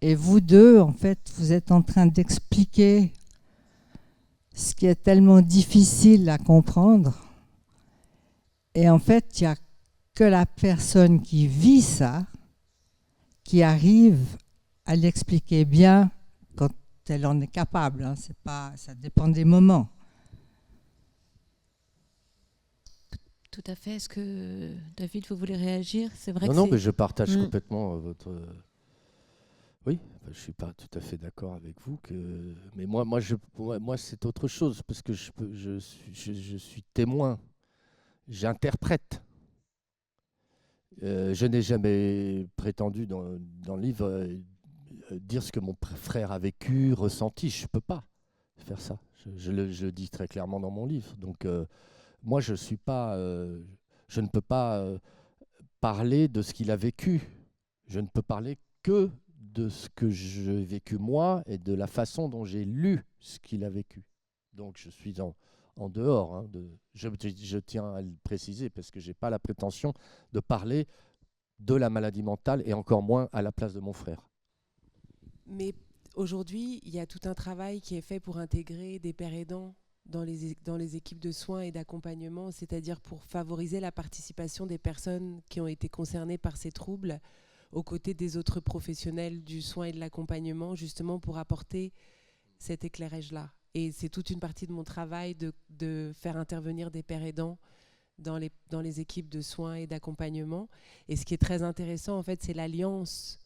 Et vous deux, en fait, vous êtes en train d'expliquer ce qui est tellement difficile à comprendre. Et en fait, il y a que la personne qui vit ça, qui arrive à l'expliquer bien quand elle en est capable. Hein. C'est pas, ça dépend des moments. Tout à fait. Est-ce que, David, vous voulez réagir? C'est vrai Non, que non, c'est- mais je partage complètement votre... Oui, je ne suis pas tout à fait d'accord avec vous. Mais moi, c'est autre chose, parce que je suis témoin, j'interprète. Je n'ai jamais prétendu dans le livre dire ce que mon frère a vécu, ressenti. Je ne peux pas faire ça. Je le dis très clairement dans mon livre. Donc, moi, je ne peux pas parler de ce qu'il a vécu. Je ne peux parler que de ce que j'ai vécu moi et de la façon dont j'ai lu ce qu'il a vécu. Donc, je suis en dehors. Hein, je tiens à le préciser parce que je n'ai pas la prétention de parler de la maladie mentale et encore moins à la place de mon frère. Mais aujourd'hui, il y a tout un travail qui est fait pour intégrer des pères aidants dans les équipes de soins et d'accompagnement, c'est-à-dire pour favoriser la participation des personnes qui ont été concernées par ces troubles aux côtés des autres professionnels du soin et de l'accompagnement, justement pour apporter cet éclairage-là. Et c'est toute une partie de mon travail de faire intervenir des pères aidants dans les équipes de soins et d'accompagnement. Et ce qui est très intéressant, en fait, c'est l'alliance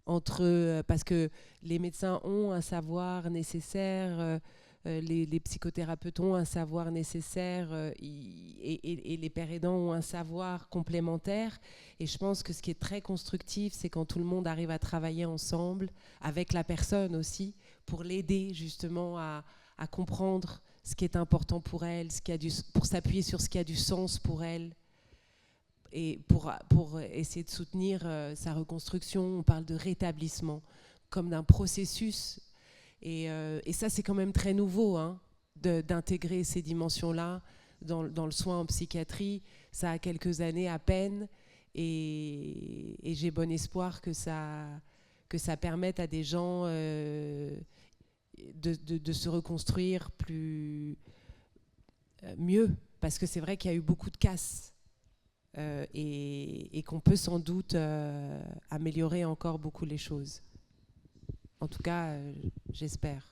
entre... parce que les médecins ont un savoir nécessaire, les psychothérapeutes ont un savoir nécessaire et les pères aidants ont un savoir complémentaire. Et je pense que ce qui est très constructif, c'est quand tout le monde arrive à travailler ensemble, avec la personne aussi, pour l'aider justement à comprendre ce qui est important pour elle, pour s'appuyer sur ce qui a du sens pour elle et pour essayer de soutenir sa reconstruction. On parle de rétablissement comme d'un processus. Et ça, c'est quand même très nouveau, hein, d'intégrer ces dimensions-là dans le soin en psychiatrie. Ça a quelques années à peine. Et j'ai bon espoir que ça permette à des gens de se reconstruire mieux. Parce que c'est vrai qu'il y a eu beaucoup de casses. Et qu'on peut sans doute améliorer encore beaucoup les choses. En tout cas, j'espère.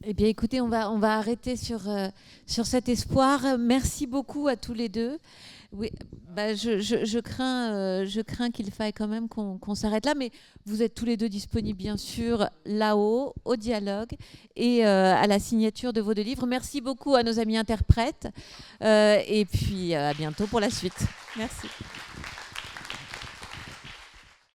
Eh bien, écoutez, on va arrêter sur cet espoir. Merci beaucoup à tous les deux. Oui, je crains qu'il faille quand même qu'on s'arrête là, mais vous êtes tous les deux disponibles, bien sûr, là-haut, au dialogue et à la signature de vos deux livres. Merci beaucoup à nos amis interprètes et puis à bientôt pour la suite. Merci.